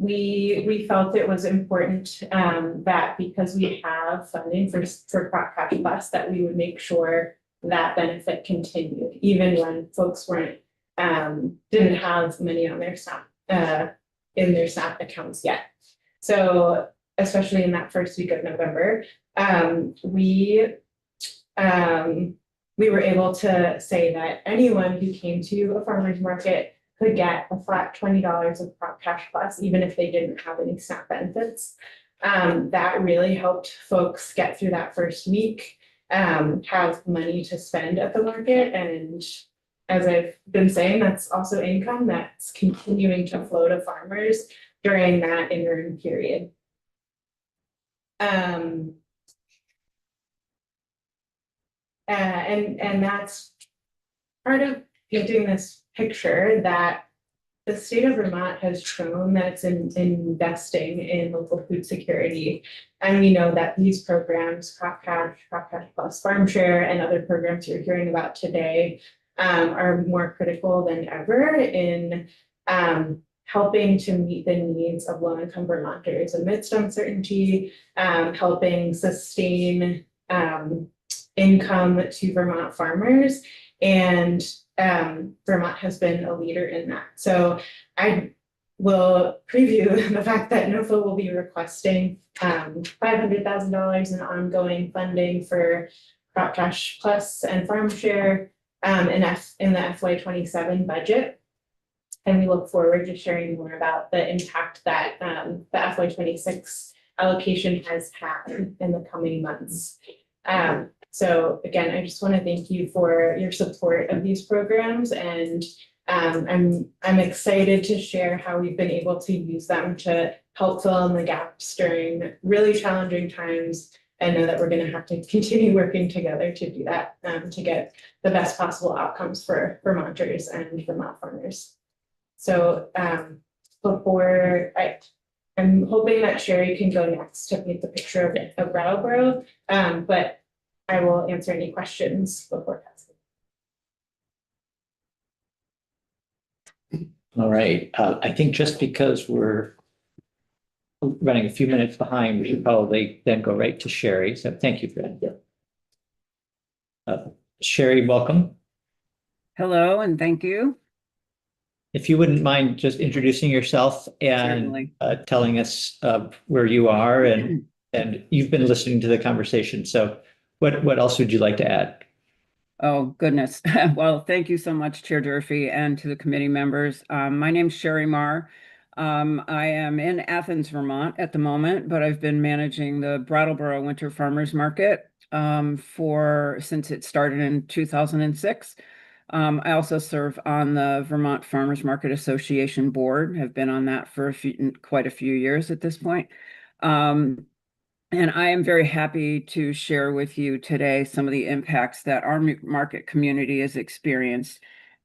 We felt it was important that because we have funding for Crop Cash Plus, that we would make sure that benefit continued, even when folks weren't didn't have money on their SNAP in their SNAP accounts yet. So especially in that first week of November, we were able to say that anyone who came to a farmer's market could get a flat $20 of Crop Cash Plus, even if they didn't have any SNAP benefits. That really helped folks get through that first week, have money to spend at the market. And as I've been saying, that's also income that's continuing to flow to farmers during that interim period. And that's part of painting this picture that the state of Vermont has shown that it's investing in local food security. And we know that these programs, Crop Cash Plus, Farm Share, and other programs you're hearing about today are more critical than ever in helping to meet the needs of low-income Vermonters amidst uncertainty, helping sustain income to Vermont farmers, and Vermont has been a leader in that. So I will preview the fact that NOFA will be requesting $500,000 in ongoing funding for Crop Cash Plus and Farm Share in the FY27 budget. And we look forward to sharing more about the impact that the FY26 allocation has had in the coming months. So again, I just want to thank you for your support of these programs, and I'm excited to share how we've been able to use them to help fill in the gaps during really challenging times. I know that we're going to have to continue working together to do that, to get the best possible outcomes for Vermonters and Vermont farmers. So I'm hoping that Sherry can go next to paint the picture of Brattleboro, but I will answer any questions before passing. All right, I think just because we're running a few minutes behind, we should probably then go right to Sherry. So thank you for that. Sherry, welcome. Hello, and thank you. If you wouldn't mind just introducing yourself and Certainly. Telling us where you are, and you've been listening to the conversation. So what else would you like to add? Oh, goodness. Well, thank you so much, Chair Durfee, and to the committee members. My name's Sherry Marr. I am in Athens, Vermont at the moment, but I've been managing the Brattleboro Winter Farmers Market since it started in 2006. I also serve on the Vermont Farmers Market Association board, have been on that for quite a few years at this point. And I am very happy to share with you today some of the impacts that our market community has experienced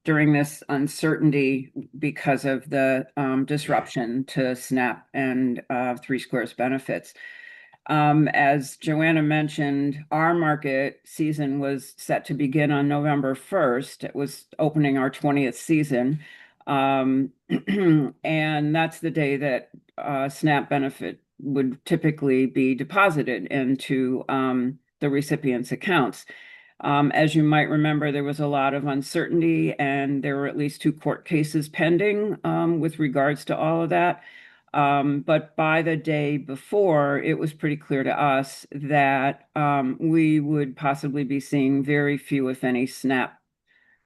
during this uncertainty because of the disruption to SNAP and Three Squares benefits. As Joanna mentioned, our market season was set to begin on November 1st. It was opening our 20th season. And that's the day that SNAP benefit would typically be deposited into the recipient's accounts. As you might remember, there was a lot of uncertainty, and there were at least 2 court cases pending with regards to all of that. But by the day before, it was pretty clear to us that we would possibly be seeing very few, if any, SNAP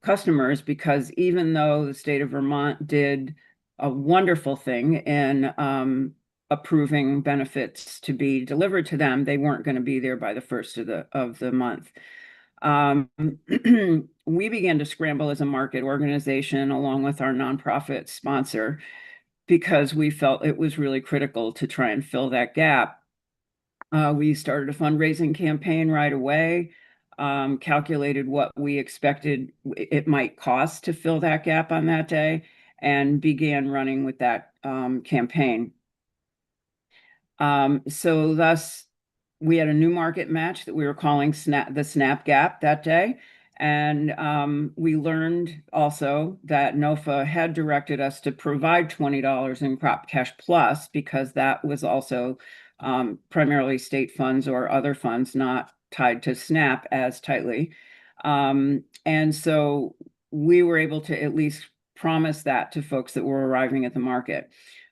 customers, because even though the state of Vermont did a wonderful thing in approving benefits to be delivered to them, they weren't going to be there by the 1st of the month. We began to scramble as a market organization along with our nonprofit sponsor, because we felt it was really critical to try and fill that gap. We started a fundraising campaign right away. calculated what we expected it might cost to fill that gap on that day, and began running with that campaign. So thus, we had a new market match that we were calling the SNAP Gap that day. And we learned also that NOFA had directed us to provide $20 in Crop Cash Plus, because that was also primarily state funds or other funds not tied to SNAP as tightly. And so we were able to at least promise that to folks that were arriving at the market.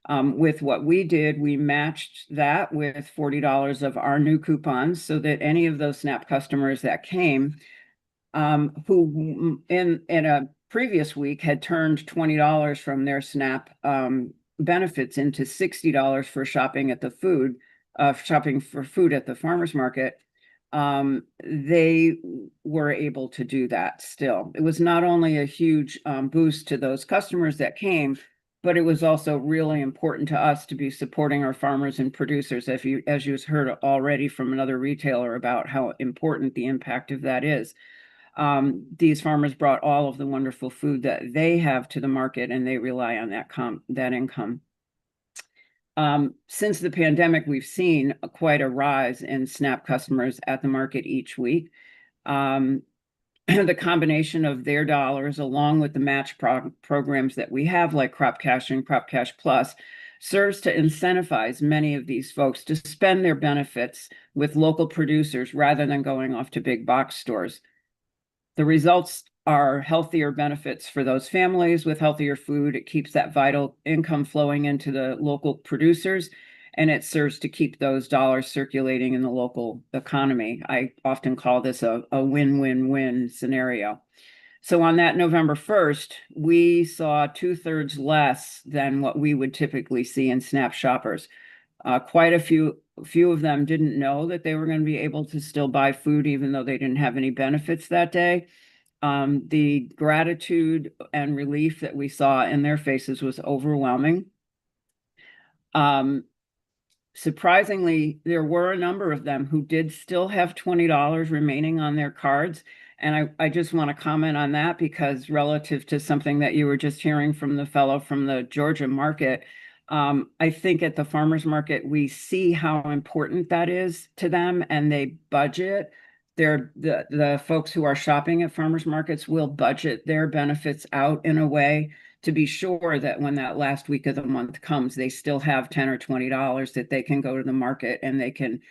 With what we did, we matched that with $40 of our new coupons, so that any of those SNAP customers that came, who in a previous week had turned $20 from their SNAP benefits into $60 for shopping at the shopping for food at the farmer's market, they were able to do that still. It was not only a huge boost to those customers that came, but it was also really important to us to be supporting our farmers and producers, as you heard already from another retailer about how important the impact of that is. These farmers brought all of the wonderful food that they have to the market, and they rely on that income. Since the pandemic, we've seen quite a rise in SNAP customers at the market each week. The combination of their dollars, along with the match programs that we have, like Crop Cash and Crop Cash Plus, serves to incentivize many of these folks to spend their benefits with local producers rather than going off to big box stores. The results are healthier benefits for those families with healthier food. It keeps that vital income flowing into the local producers, and it serves to keep those dollars circulating in the local economy. I often call this a win-win-win scenario. So on that November 1st, we saw 2/3 less than what we would typically see in SNAP shoppers. Quite a few of them didn't know that they were going to be able to still buy food even though they didn't have any benefits that day. The gratitude and relief that we saw in their faces was overwhelming. Surprisingly, there were a number of them who did still have $20 remaining on their cards. And I just want to comment on that, because relative to something that you were just hearing from the fellow from the Georgia market, I think at the farmers market, we see how important that is to them, and they budget. The folks who are shopping at farmers markets will budget their benefits out in a way to be sure that when that last week of the month comes, they still have $10 or $20 that they can go to the market, and they can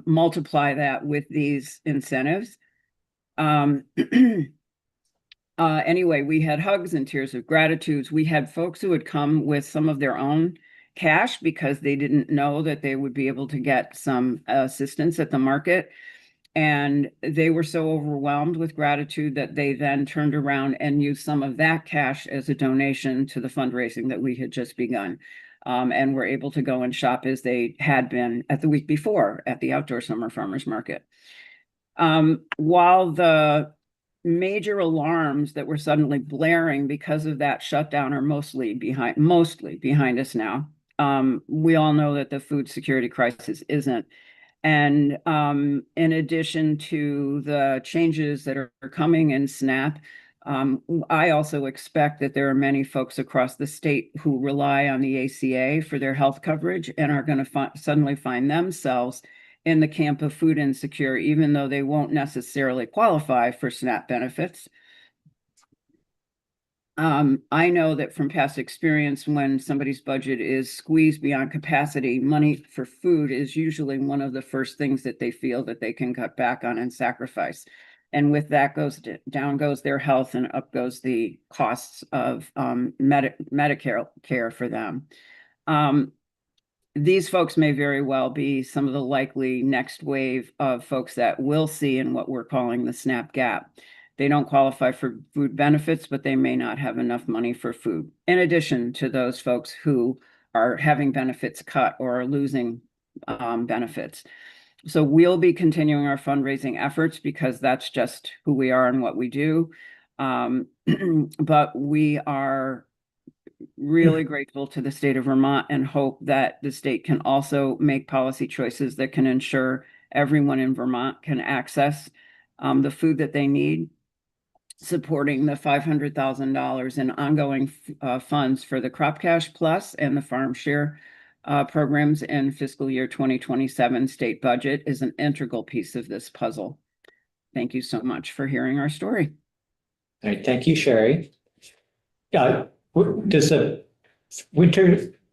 multiply that with these incentives. Anyway, we had hugs and tears of gratitude. We had folks who had come with some of their own cash because they didn't know that they would be able to get some assistance at the market. And they were so overwhelmed with gratitude that they then turned around and used some of that cash as a donation to the fundraising that we had just begun. And were able to go and shop as they had been at the week before at the Outdoor Summer Farmers Market. While the major alarms that were suddenly blaring because of that shutdown are mostly behind us now, we all know that the food security crisis isn't. And in addition to the changes that are coming in SNAP, I also expect that there are many folks across the state who rely on the ACA for their health coverage and are going to suddenly find themselves in the camp of food insecure, even though they won't necessarily qualify for SNAP benefits. I know that from past experience, when somebody's budget is squeezed beyond capacity, money for food is usually one of the first things that they feel that they can cut back on and sacrifice. And with that down goes their health, and up goes the costs of Medicare care for them. These folks may very well be some of the likely next wave of folks that we'll see in what we're calling the SNAP gap. They don't qualify for food benefits, but they may not have enough money for food, in addition to those folks who are having benefits cut or are losing benefits. So we'll be continuing our fundraising efforts because that's just who we are and what we do. But we are really grateful to the state of Vermont and hope that the state can also make policy choices that can ensure everyone in Vermont can access the food that they need, supporting the $500,000 in ongoing funds for the Crop Cash Plus and the Farm Share programs in fiscal year 2027 state budget is an integral piece of this puzzle. Thank you so much for hearing our story. All right, thank you, Sherry. Does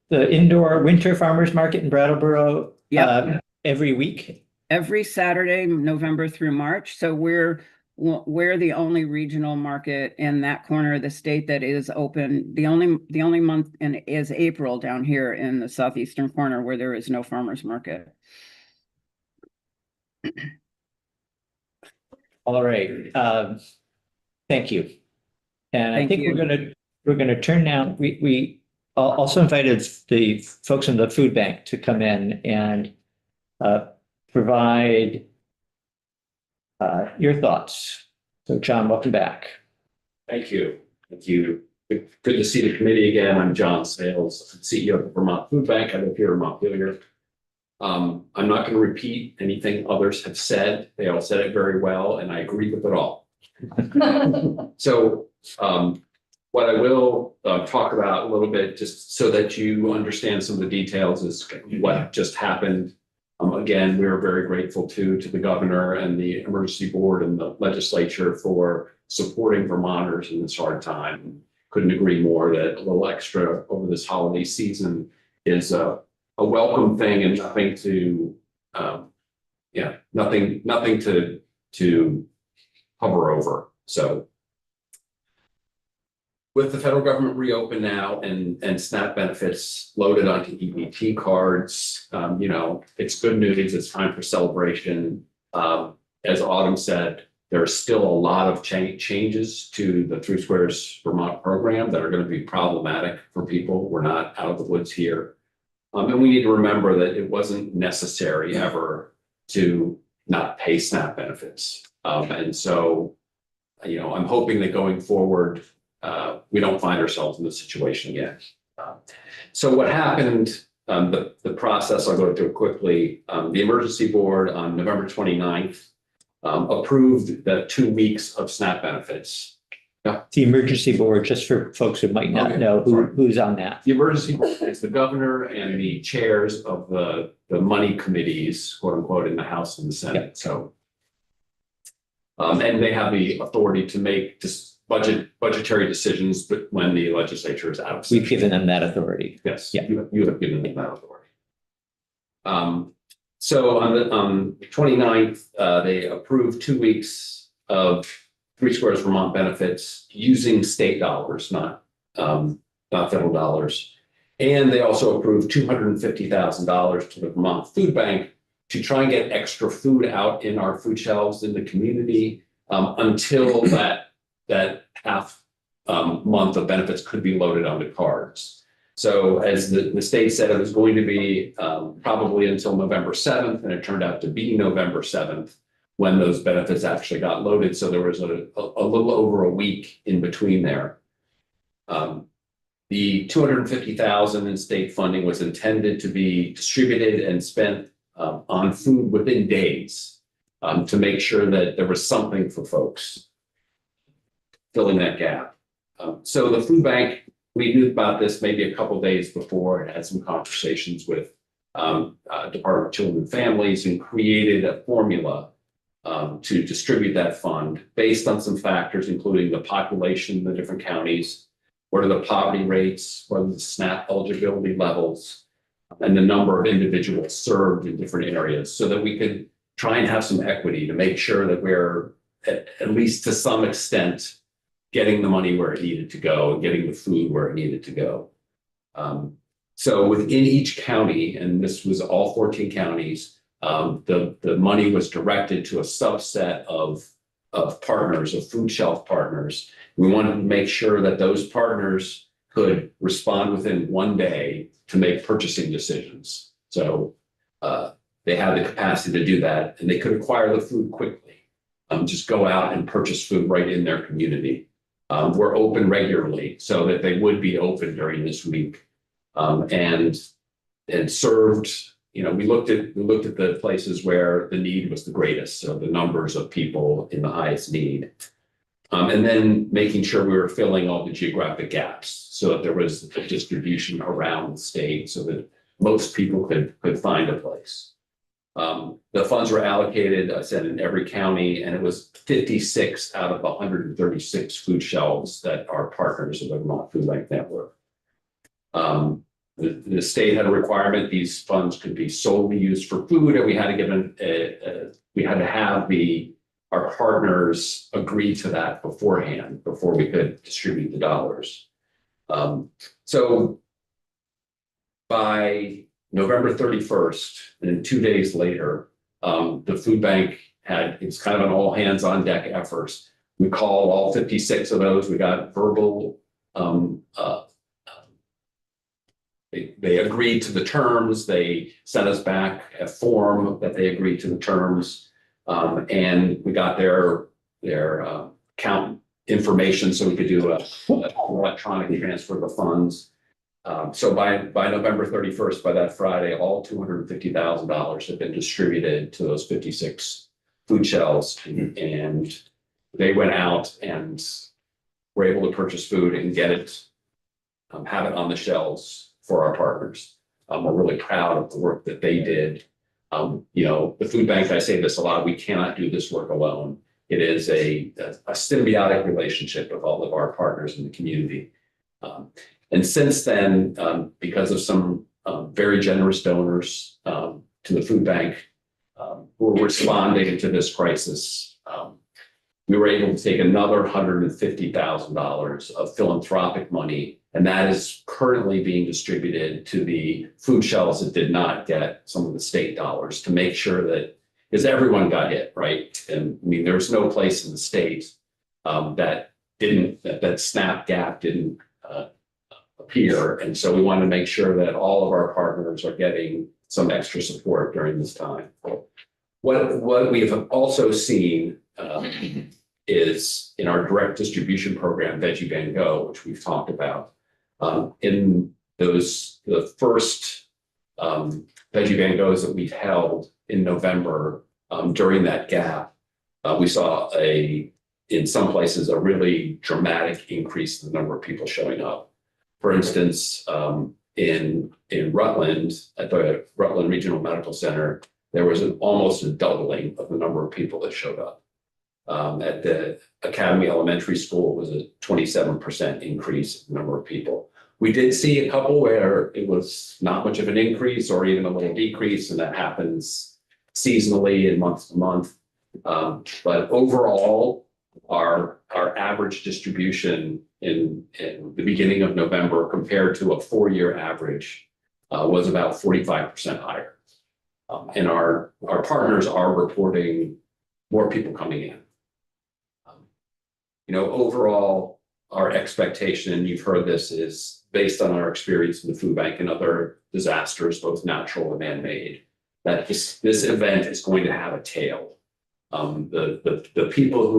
the indoor winter farmers market in Brattleboro every week? Every Saturday, November through March. So we're the only regional market in that corner of the state that is open. The only month is April down here in the southeastern corner where there is no farmers market. All right, thank you. And I Thank think you. we're gonna turn now. We also invited the folks in the food bank to come in and provide your thoughts. So John, welcome back. Thank you. Thank you. Good to see the committee again. I'm John Sales, CEO of the Vermont Food Bank. I live here in Montpelier. I'm not going to repeat anything others have said. They all said it very well, and I agree with it all. So what I will talk about a little bit, just so that you understand some of the details, is what just happened. Again, we are very grateful to the governor and the emergency board and the legislature for supporting Vermonters in this hard time. Couldn't agree more that a little extra over this holiday season is a welcome thing and nothing to, nothing to hover over. So with the federal government reopened now and SNAP benefits loaded onto EBT cards, it's good news. It's time for celebration. As Autumn said, there are still a lot of changes to the Three Squares Vermont program that are going to be problematic for people. We're not out of the woods here. And we need to remember that it wasn't necessary ever to not pay SNAP benefits. And so, I'm hoping that going forward, we don't find ourselves in this situation again. So what happened, the process, I'll go through it quickly. The emergency board on November 29th approved the 2 weeks of SNAP benefits. The emergency board, just for folks who might not know who's on that. The emergency board is the governor and the chairs of the money committees, quote unquote, in the House and the Senate. Yep. So, and they have the authority to make just budgetary decisions, but when the legislature is out of session. We've given them that authority. Yes, Yeah. you have given them that authority. So on the 29th, they approved 2 weeks of Three Squares Vermont benefits using state dollars, not federal dollars. And they also approved $250,000 to the Vermont Food Bank to try and get extra food out in our food shelves in the community until that half month of benefits could be loaded onto cards. So as the state said, it was going to be probably until November 7th, and it turned out to be November 7th when those benefits actually got loaded. So there was a little over a week in between there. The $250,000 in state funding was intended to be distributed and spent on food within days to make sure that there was something for folks filling that gap. So the food bank, we knew about this maybe a couple days before and had some conversations with Department of Children and Families and created a formula to distribute that fund based on some factors, including the population in the different counties, what are the poverty rates, what are the SNAP eligibility levels, and the number of individuals served in different areas, so that we could try and have some equity to make sure that we're at least to some extent getting the money where it needed to go and getting the food where it needed to go. So within each county, and this was all 14 counties, the money was directed to a subset of partners, of food shelf partners. We wanted to make sure that those partners could respond within 1 day to make purchasing decisions. So they had the capacity to do that, and they could acquire the food quickly. Just go out and purchase food right in their community. We're open regularly so that they would be open during this week and served we looked at the places where the need was the greatest, so the numbers of people in the highest need. And then making sure we were filling all the geographic gaps so that there was a distribution around the state so that most people could find a place. The funds were allocated, I said, in every county, and it was 56 out of 136 food shelves that are partners of the Vermont Food Bank Network. The state had a requirement, these funds could be solely used for food, and we had to give we had to have our partners agree to that beforehand, before we could distribute the dollars. So by November 31st, and 2 days later, the food bank it's kind of an all hands on deck effort. We called all 56 of those, we got verbal, they agreed to the terms, they sent us back a form that they agreed to the terms, and we got their account information so we could do a electronic transfer of the funds. So by November 31st, by that Friday, all $250,000 had been distributed to those 56 food shelves, and they went out and were able to purchase food and get it, have it on the shelves for our partners. We're really proud of the work that they did. The food bank, I say this a lot, we cannot do this work alone. It is a symbiotic relationship with all of our partners in the community. And since then, because of some very generous donors to the food bank who are responding to this crisis, we were able to take another $150,000 of philanthropic money, and that is currently being distributed to the food shelves that did not get some of the state dollars, to make sure that, because everyone got hit, right? And I mean, there's no place in the state that SNAP gap didn't appear. And so we want to make sure that all of our partners are getting some extra support during this time. What we have also seen is in our direct distribution program, Veggie Van Go, which we've talked about. In the first Veggie Van Go's that we've held in November, during that gap, we saw in some places a really dramatic increase in the number of people showing up. For instance, in Rutland, at the Rutland Regional Medical Center, there was almost a doubling of the number of people that showed up. At the Academy Elementary School, it was a 27% increase in the number of people. We did see a couple where it was not much of an increase or even a little decrease, and that happens seasonally and month to month. But overall, our average distribution in the beginning of November compared to a 4-year average was about 45% higher. And our partners are reporting more people coming in. Overall, our expectation, and you've heard this, is based on our experience in the food bank and other disasters, both natural and man-made, that this event is going to have a tail. The people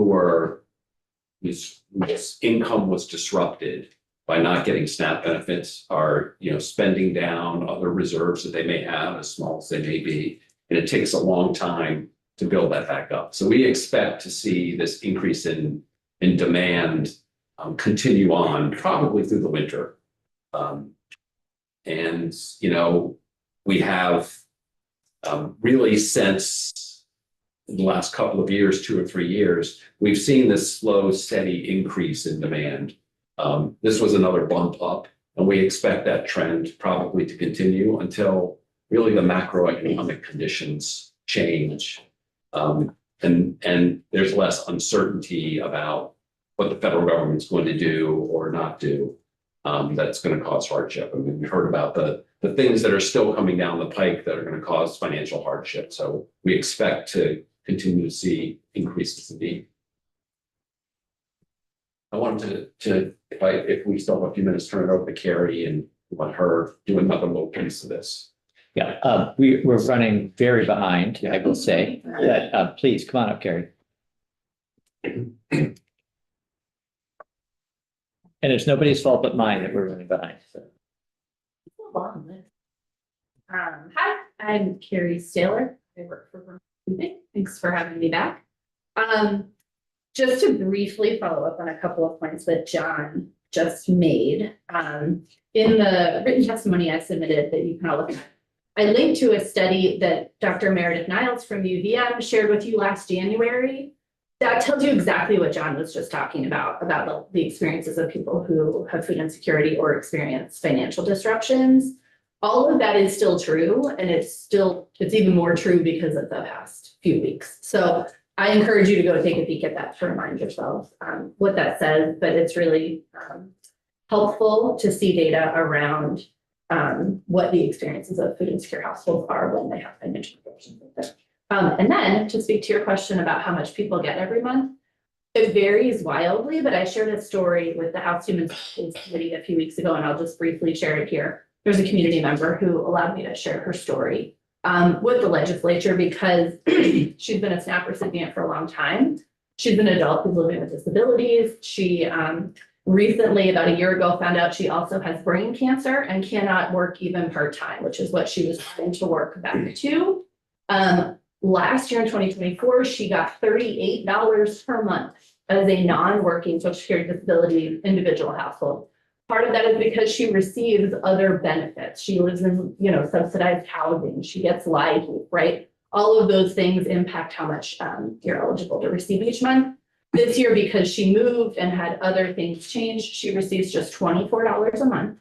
whose income was disrupted by not getting SNAP benefits are, spending down other reserves that they may have, as small as they may be, and it takes a long time to build that back up. So we expect to see this increase in demand continue on probably through the winter. And we have really, since the last couple of years, 2 or 3 years, we've seen this slow, steady increase in demand. This was another bump up, and we expect that trend probably to continue until really the macroeconomic conditions change. And there's less uncertainty about what the federal government's going to do or not do. That's going to cause hardship. I mean, we've heard about the things that are still coming down the pike that are going to cause financial hardship. So we expect to continue to see increases in need. I wanted to if we still have a few minutes, turn it over to Carrie and let her do another little piece of this. Yeah, we're running very behind, I will say. But, please, come on up, Carrie. And it's nobody's fault but mine that we're running behind. So. Hi, I'm Carrie Staler. I work for Vermont Food Bank. Thanks for having me back. Just to briefly follow up on a couple of points that John just made. In the written testimony I submitted that you can all look at, I linked to a study that Dr. Meredith Niles from UVM shared with you last January. That tells you exactly what John was just talking about the experiences of people who have food insecurity or experience financial disruptions. All of that is still true, and it's even more true because of the past few weeks. So I encourage you to go take a peek at that to remind yourself what that says, but it's really helpful to see data around what the experiences of food insecure households are when they have financial disruptions like this. And then to speak to your question about how much people get every month, it varies wildly, but I shared a story with the House Human Services Committee a few weeks ago, and I'll just briefly share it here. There's a community member who allowed me to share her story with the legislature because she's been a SNAP recipient for a long time. She's an adult who's living with disabilities. She recently, about a year ago, found out she also has brain cancer and cannot work even part-time, which is what she was trying to work back to. Last year in 2024, she got $38 per month as a non-working Social Security disability individual household. Part of that is because she receives other benefits. She lives in, subsidized housing. She gets LIHEAP, right? All of those things impact how much you're eligible to receive each month. This year, because she moved and had other things change, she receives just $24 a month.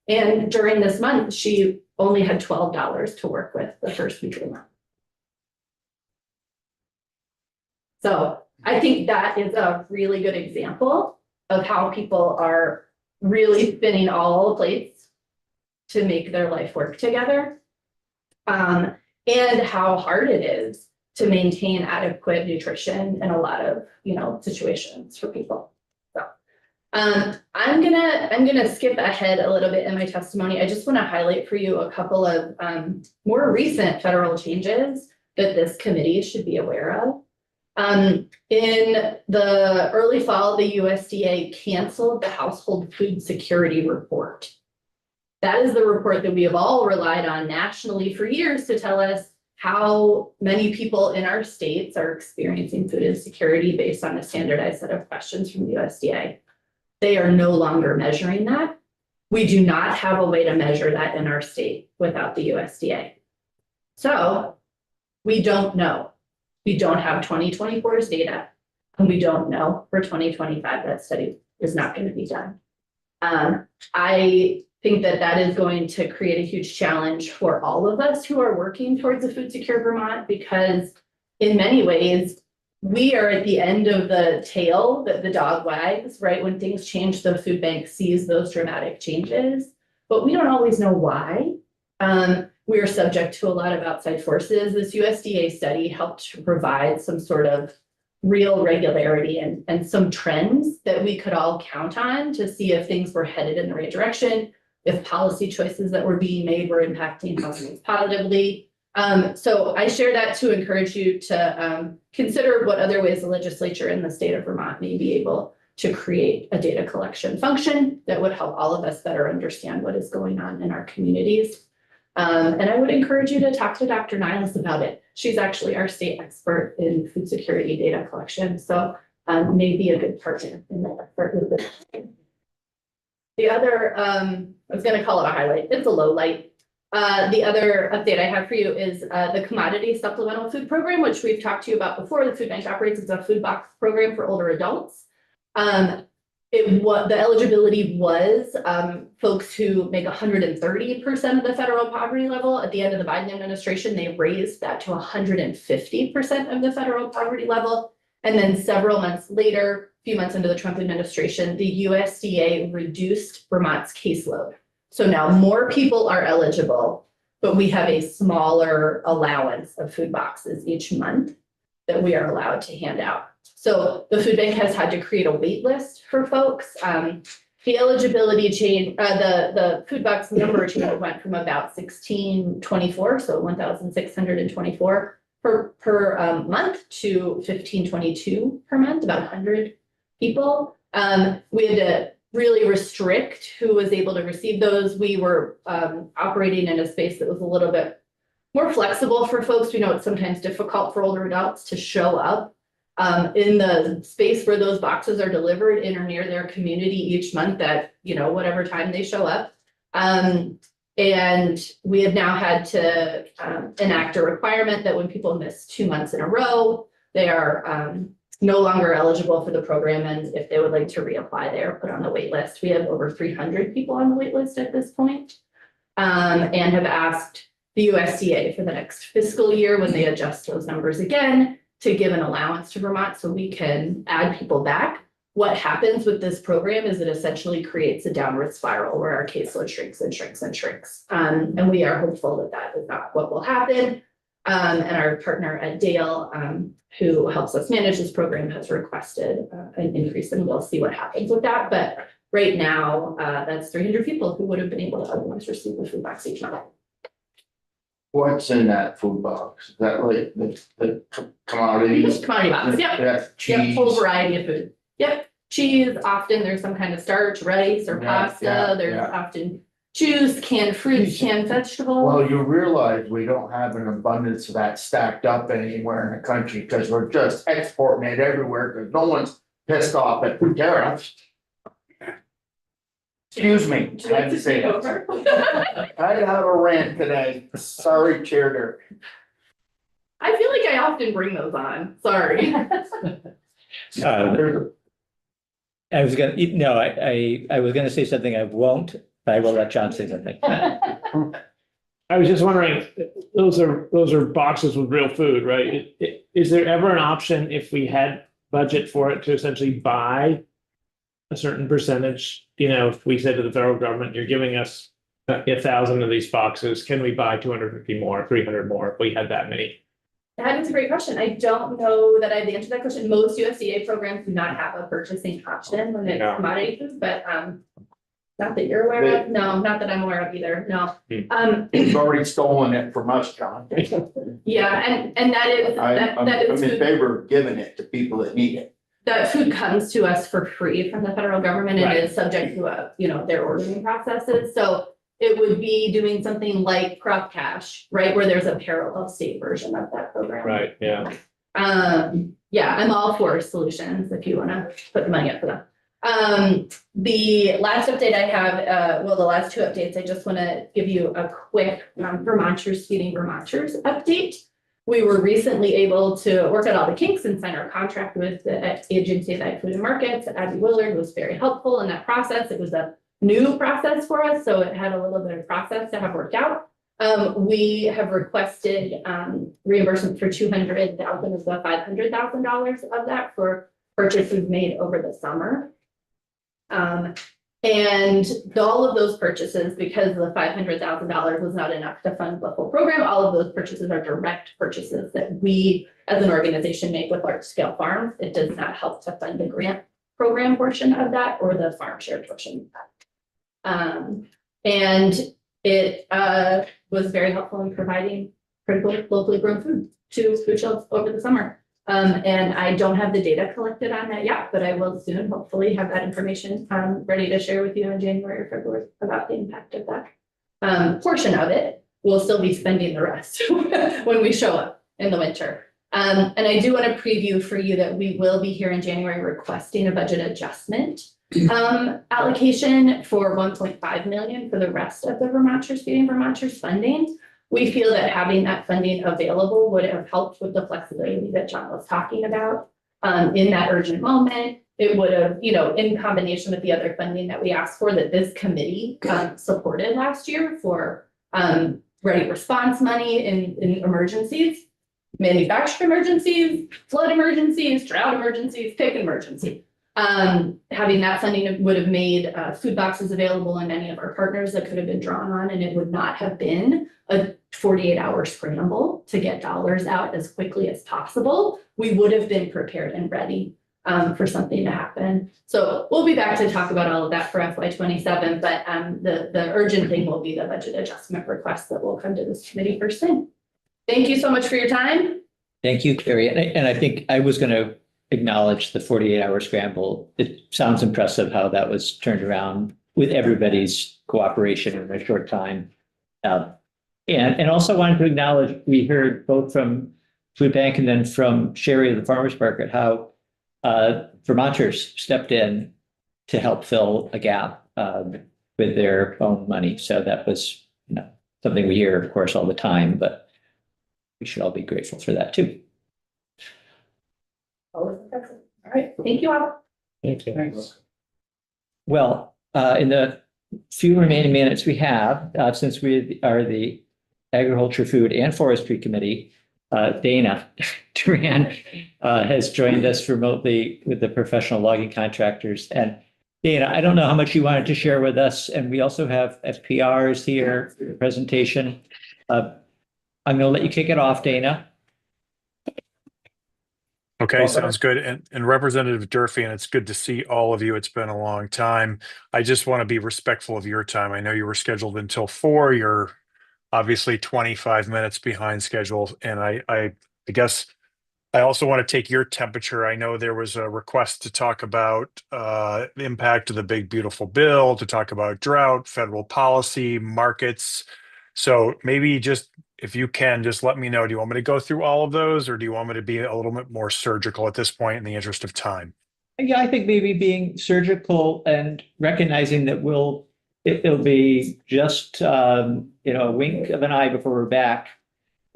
And during this month, she only had $12 to work with the first week of the month. So I think that is a really good example of how people are really spinning all plates to make their life work together, and how hard it is to maintain adequate nutrition in a lot of situations for people. So I'm gonna skip ahead a little bit in my testimony. I just want to highlight for you a couple of more recent federal changes that this committee should be aware of. In the early fall, the USDA canceled the Household Food Security Report. That is the report that we have all relied on nationally for years to tell us how many people in our states are experiencing food insecurity based on a standardized set of questions from the USDA. They are no longer measuring that. We do not have a way to measure that in our state without the USDA. So we don't know. We don't have 2024's data, and we don't know for 2025 that study is not going to be done. I think that is going to create a huge challenge for all of us who are working towards a food secure Vermont, because in many ways, we are at the end of the tail that the dog wags, right? When things change, the food bank sees those dramatic changes, but we don't always know why. We are subject to a lot of outside forces. This USDA study helped to provide some sort of real regularity and some trends that we could all count on to see if things were headed in the right direction, if policy choices that were being made were impacting households positively. So I share that to encourage you to consider what other ways the legislature in the state of Vermont may be able to create a data collection function that would help all of us better understand what is going on in our communities. And I would encourage you to talk to Dr. Niles about it. She's actually our state expert in food security data collection, so may be a good partner in that effort with this. The other, I was going to call it a highlight. It's a low light. The other update I have for you is the Commodity Supplemental Food Program, which we've talked to you about before. The food bank operates as a food box program for older adults. The eligibility was folks who make 130% of the federal poverty level. At the end of the Biden administration, they raised that to 150% of the federal poverty level. And then several months later, a few months into the Trump administration, the USDA reduced Vermont's caseload. So now more people are eligible, but we have a smaller allowance of food boxes each month that we are allowed to hand out. So the food bank has had to create a wait list for folks. The eligibility change, the food box number change went from about 1,624, so 1,624 per month to 1,522 per month, about 100 people. We had to really restrict who was able to receive those. We were operating in a space that was a little bit more flexible for folks. We know it's sometimes difficult for older adults to show up in the space where those boxes are delivered in or near their community each month at, you know, whatever time they show up. And we have now had to enact a requirement that when people miss 2 months in a row, they are no longer eligible for the program. And if they would like to reapply, they are put on the wait list. We have over 300 people on the wait list at this point, and have asked the USDA for the next fiscal year, when they adjust those numbers again, to give an allowance to Vermont so we can add people back. What happens with this program is it essentially creates a downward spiral where our caseload shrinks and shrinks and shrinks. And we are hopeful that that is not what will happen. And our partner at Dale, who helps us manage this program, has requested an increase, and we'll see what happens with that. But right now, that's 300 people who would have been able to otherwise receive the food box each month. What's in that food box? Is that like the commodities? Commodity box, yep. Yeah, Yep, cheese. whole variety of food. Yep, cheese, often there's some kind of starch, rice or Yeah, pasta. yeah, There's yeah. often juice, canned fruits, canned vegetables. Well, you realize we don't have an abundance of that stacked up anywhere in the country because we're just exporting it everywhere because no one's pissed off at the tariffs. Excuse me. Would you like to take over? I have a rant today. Sorry, Chair. I feel like I often bring those on, sorry. I was gonna, no, I was gonna say something I won't, but I will let John say something. I was just wondering, those are boxes with real food, right? Is there ever an option if we had budget for it to essentially buy a certain percentage? You know, if we said to the federal government, you're giving us 1,000 of these boxes, can we buy 250 more, 300 more if we had that many? That is a great question. I don't know that I have the answer to that question. Most USDA programs do not have a purchasing option when it's Yeah. commodity food, but not that you're aware of. No, not that I'm aware of either. No. He's already stolen it from us, John. Yeah, and that is, I'm that in is food. favor of giving it to people that need it. That food comes to us for free from the federal government and Right. is subject to their ordering processes. So it would be doing something like Crop Cash, right, where there's a parallel state version of that program. Right, yeah. Yeah, I'm all for solutions if you wanna put the money up for them. The last update I have, the last two updates, I just wanna give you a quick Vermonters Feeding Vermonters update. We were recently able to work out all the kinks and sign our contract with the Agency of Ag, Food and Markets. Abby Willard was very helpful in that process. It was a new process for us, so it had a little bit of process to have worked out. We have requested reimbursement for $200,000 of the $500,000 of that for purchases made over the summer. And all of those purchases, because the $500,000 was not enough to fund the whole program, all of those purchases are direct purchases that we as an organization make with large scale farms. It does not help to fund the grant program portion of that or the farm share portion of that. And it was very helpful in providing critical locally grown food to food shelves over the summer. And I don't have the data collected on that yet, but I will soon hopefully have that information ready to share with you in January or February about the impact of that. Portion of it, we'll still be spending the rest when we show up in the winter. And I do want to preview for you that we will be here in January requesting a budget adjustment allocation for 1.5 million for the rest of the Vermonters Feeding Vermonters funding. We feel that having that funding available would have helped with the flexibility that John was talking about in that urgent moment. It would have, in combination with the other funding that we asked for that this committee supported last year for ready response money in emergencies, manufactured emergencies, flood emergencies, drought emergencies, pick emergency. Having that funding would have made food boxes available in many of our partners that could have been drawn on, and it would not have been a 48-hour scramble to get dollars out as quickly as possible. We would have been prepared and ready for something to happen. So we'll be back to talk about all of that for FY27, but the urgent thing will be the budget adjustment request that will come to this committee first thing. Thank you so much for your time. Thank you, Carrie. And I think I was going to acknowledge the 48-hour scramble. It sounds impressive how that was turned around with everybody's cooperation in a short time. And also wanted to acknowledge, we heard both from Food Bank and then from Sherry of the Farmers Market, how Vermonters stepped in to help fill a gap with their own money. So that was, something we hear, of course, all the time, but we should all be grateful for that too. All right, thank you all. Thanks. Well, in the few remaining minutes we have, since we are the Agriculture, Food and Forestry Committee, Dana Duran has joined us remotely with the professional logging contractors. And Dana, I don't know how much you wanted to share with us. And we also have FPRs here for the presentation. I'm going to let you kick it off, Dana. Okay, Well, sounds good. And Representative Durfee, and it's good to see all of you. It's been a long time. I just want to be respectful of your time. I know you were scheduled until 4. You're obviously 25 minutes behind schedule. And I guess I also want to take your temperature. I know there was a request to talk about the impact of the big, beautiful bill, to talk about drought, federal policy, markets. So maybe just, if you can, just let me know. Do you want me to go through all of those, or do you want me to be a little bit more surgical at this point in the interest of time? Yeah, I think maybe being surgical and recognizing that it'll be just, a wink of an eye before we're back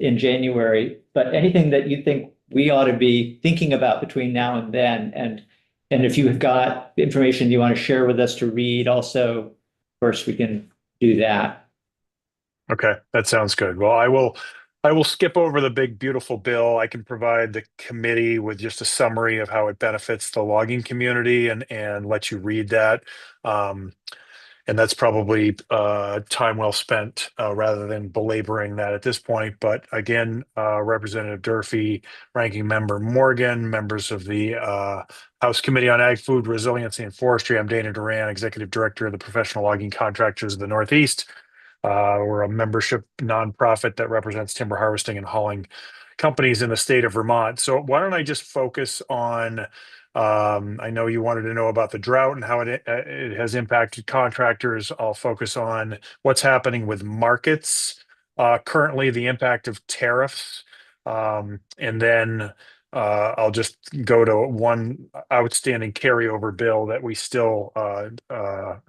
in January. But anything that you think we ought to be thinking about between now and then, and if you've got information you want to share with us to read also, of course, we can do that. Okay, that sounds good. Well, I will skip over the big, beautiful bill. I can provide the committee with just a summary of how it benefits the logging community and let you read that. And that's probably time well spent rather than belaboring that at this point. But again, Representative Durfee, Ranking Member Morgan, members of the House Committee on Ag, Food, Resiliency, and Forestry. I'm Dana Duran, Executive Director of the Professional Logging Contractors of the Northeast. We're a membership nonprofit that represents timber harvesting and hauling companies in the state of Vermont. So why don't I just focus on, I know you wanted to know about the drought and how it has impacted contractors. I'll focus on what's happening with markets, currently the impact of tariffs, and then I'll just go to one outstanding carryover bill that we still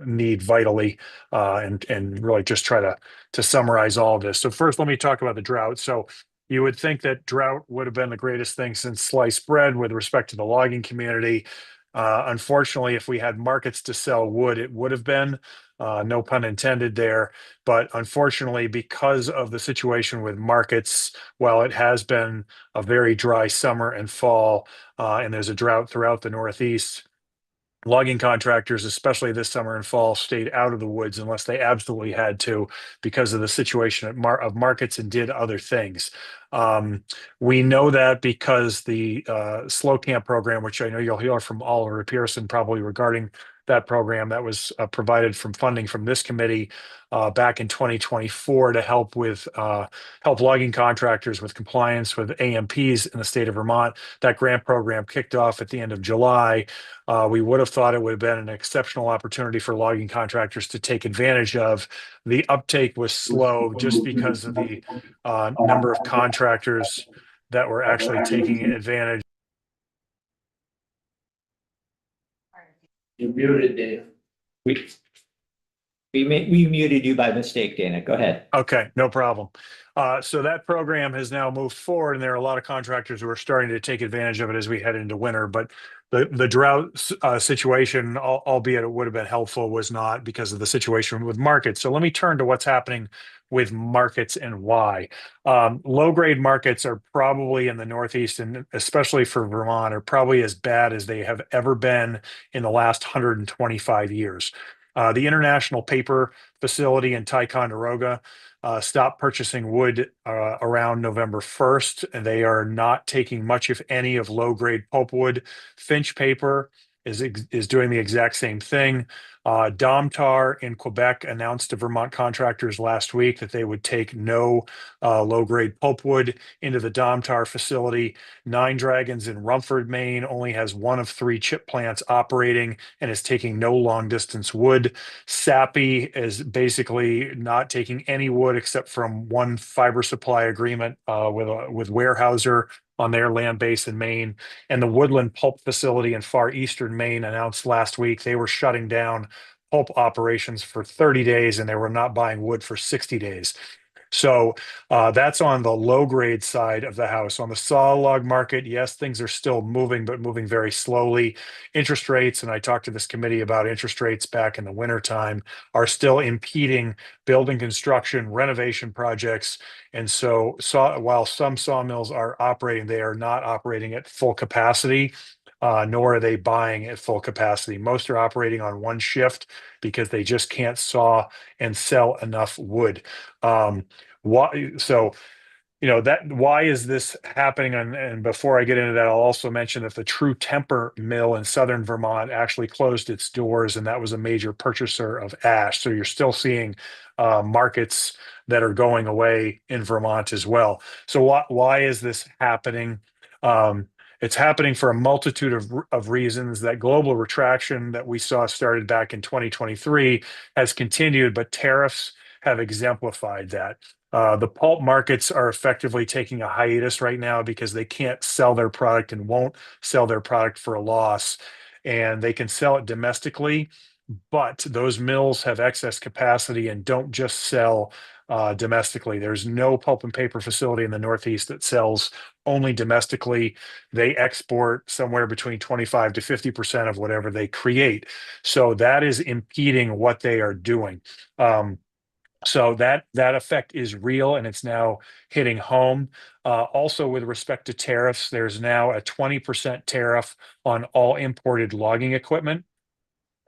need vitally, and really just try to summarize all of this. So first, let me talk about the drought. So you would think that drought would have been the greatest thing since sliced bread with respect to the logging community. Unfortunately, if we had markets to sell wood, it would have been. No pun intended there. But unfortunately, because of the situation with markets, while it has been a very dry summer and fall, and there's a drought throughout the Northeast, logging contractors, especially this summer and fall, stayed out of the woods unless they absolutely had to because of the situation of markets, and did other things. We know that because the Slow Camp program, which I know you'll hear from Oliver Pearson probably regarding that program, that was provided from funding from this committee back in 2024 to help logging contractors with compliance with AMPs in the state of Vermont. That grant program kicked off at the end of July. We would have thought it would have been an exceptional opportunity for logging contractors to take advantage of. The uptake was slow just because of the number of contractors that were actually taking advantage. You muted, Dave. We muted you by mistake, Dana. Go ahead. Okay, no problem. So that program has now moved forward, and there are a lot of contractors who are starting to take advantage of it as we head into winter. But the drought situation, albeit it would have been helpful, was not because of the situation with markets. So let me turn to what's happening with markets and why. Low grade markets are probably in the Northeast, and especially for Vermont, are probably as bad as they have ever been in the last 125 years. The International Paper Facility in Ticonderoga stopped purchasing wood around November 1st, and they are not taking much, if any, of low-grade pulpwood. Finch Paper is doing the exact same thing. Domtar in Quebec announced to Vermont contractors last week that they would take no low-grade pulpwood into the Domtar facility. Nine Dragons in Rumford, Maine only has one of 3 chip plants operating and is taking no long-distance wood. Sappi is basically not taking any wood except from one fiber supply agreement with Weyerhaeuser on their land base in Maine. And the Woodland Pulp Facility in far eastern Maine announced last week they were shutting down pulp operations for 30 days and they were not buying wood for 60 days. So that's on the low grade side of the house. On the saw log market, yes, things are still moving, but moving very slowly. Interest rates, and I talked to this committee about interest rates back in the wintertime, are still impeding building construction, renovation projects. And so while some sawmills are operating, they are not operating at full capacity. Nor are they buying at full capacity. Most are operating on one shift because they just can't saw and sell enough wood. Why? So, why is this happening? And before I get into that, I'll also mention that the True Temper mill in southern Vermont actually closed its doors, and that was a major purchaser of ash. So you're still seeing markets that are going away in Vermont as well. So why is this happening? It's happening for a multitude of reasons. That global retraction that we saw started back in 2023 has continued, but tariffs have exemplified that. The pulp markets are effectively taking a hiatus right now because they can't sell their product and won't sell their product for a loss. And they can sell it domestically, but those mills have excess capacity and don't just sell domestically. There's no pulp and paper facility in the Northeast that sells only domestically. They export somewhere between 25 to 50% of whatever they create. So that is impeding what they are doing. So that effect is real and it's now hitting home. Also, with respect to tariffs, there's now a 20% tariff on all imported logging equipment.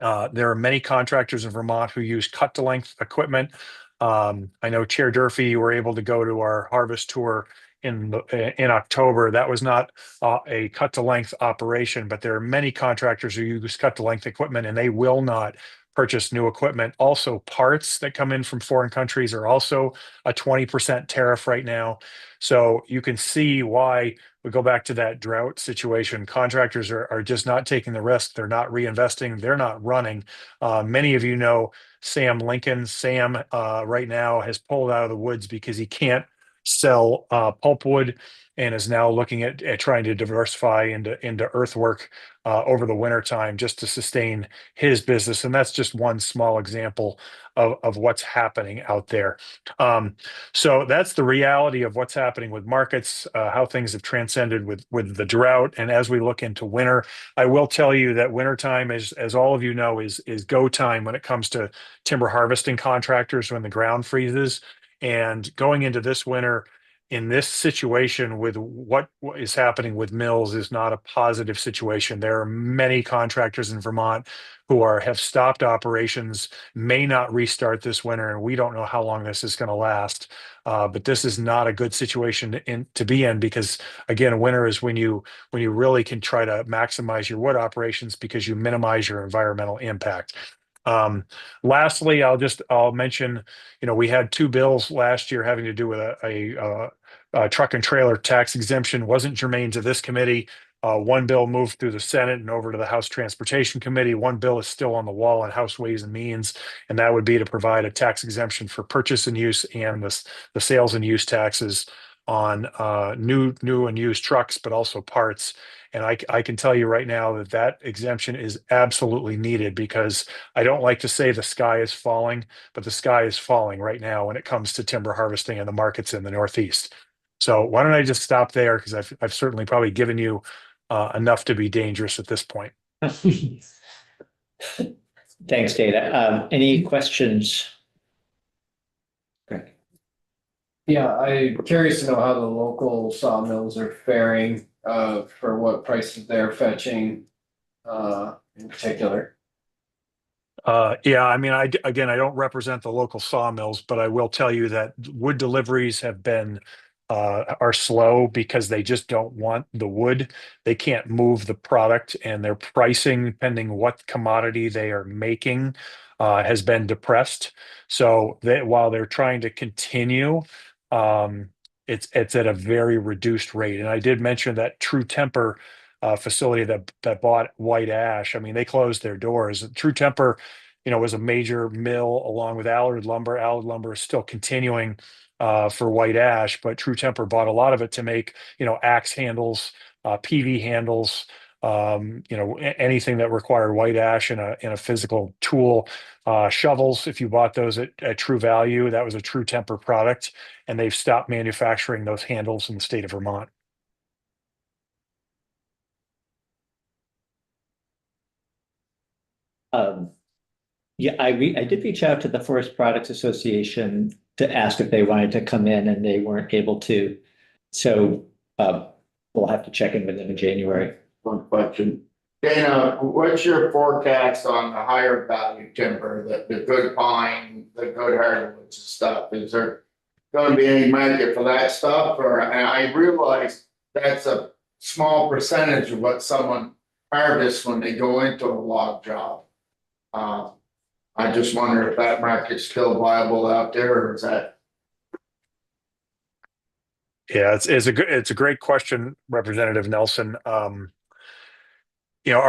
There are many contractors in Vermont who use cut to length equipment. I know Chair Durfee, you were able to go to our harvest tour in October. That was not a cut to length operation, but there are many contractors who use cut to length equipment and they will not purchase new equipment. Also, parts that come in from foreign countries are also a 20% tariff right now. So you can see why we go back to that drought situation. Contractors are just not taking the risk. They're not reinvesting. They're not running. Many of you know Sam Lincoln. Sam right now has pulled out of the woods because he can't sell pulpwood and is now looking at trying to diversify into earthwork over the winter time just to sustain his business. And that's just one small example of what's happening out there. So that's the reality of what's happening with markets, how things have transcended with the drought. And as we look into winter, I will tell you that wintertime, as all of you know, is go time when it comes to timber harvesting contractors when the ground freezes. And going into this winter, in this situation with what is happening with mills is not a positive situation. There are many contractors in Vermont who have stopped operations, may not restart this winter, and we don't know how long this is going to last. But this is not a good situation to be in because, again, winter is when you really can try to maximize your wood operations because you minimize your environmental impact. Lastly, I'll mention, we had 2 bills last year having to do with a truck and trailer tax exemption. Wasn't germane to this committee. One bill moved through the Senate and over to the House Transportation Committee. One bill is still on the wall in House Ways and Means, and that would be to provide a tax exemption for purchase and use and the sales and use taxes on new and used trucks, but also parts. And I can tell you right now that exemption is absolutely needed because I don't like to say the sky is falling, but the sky is falling right now when it comes to timber harvesting and the markets in the Northeast. So why don't I just stop there because I've certainly probably given you enough to be dangerous at this point. Thanks, Dana. Any questions? Yeah, I'm curious to know how the local sawmills are faring, for what prices they're fetching, in particular. Yeah, I mean, I don't represent the local sawmills, but I will tell you that wood deliveries have been are slow because they just don't want the wood. They can't move the product, and their pricing, depending what commodity they are making, has been depressed. So while they're trying to continue, it's at a very reduced rate. And I did mention that True Temper facility that bought White Ash. I mean, they closed their doors. True Temper, was a major mill along with Allard Lumber. Allard Lumber is still continuing for White Ash, but True Temper bought a lot of it to make, axe handles, PV handles, anything that required White Ash in a physical tool. Shovels, if you bought those at True Value, that was a True Temper product, and they've stopped manufacturing those handles in the state of Vermont. Yeah, I did reach out to the Forest Products Association to ask if they wanted to come in, and they weren't able to. So we'll have to check in with them in January. One question. Dana, what's your forecast on the higher value timber, the good pine, the good hardwoods and stuff? Is there gonna be any market for that stuff? And I realize that's a small percentage of what someone harvests when they go into a log job. I just wonder if that market's still viable out there, or is that? Yeah, it's a great question, Representative Nelson. Are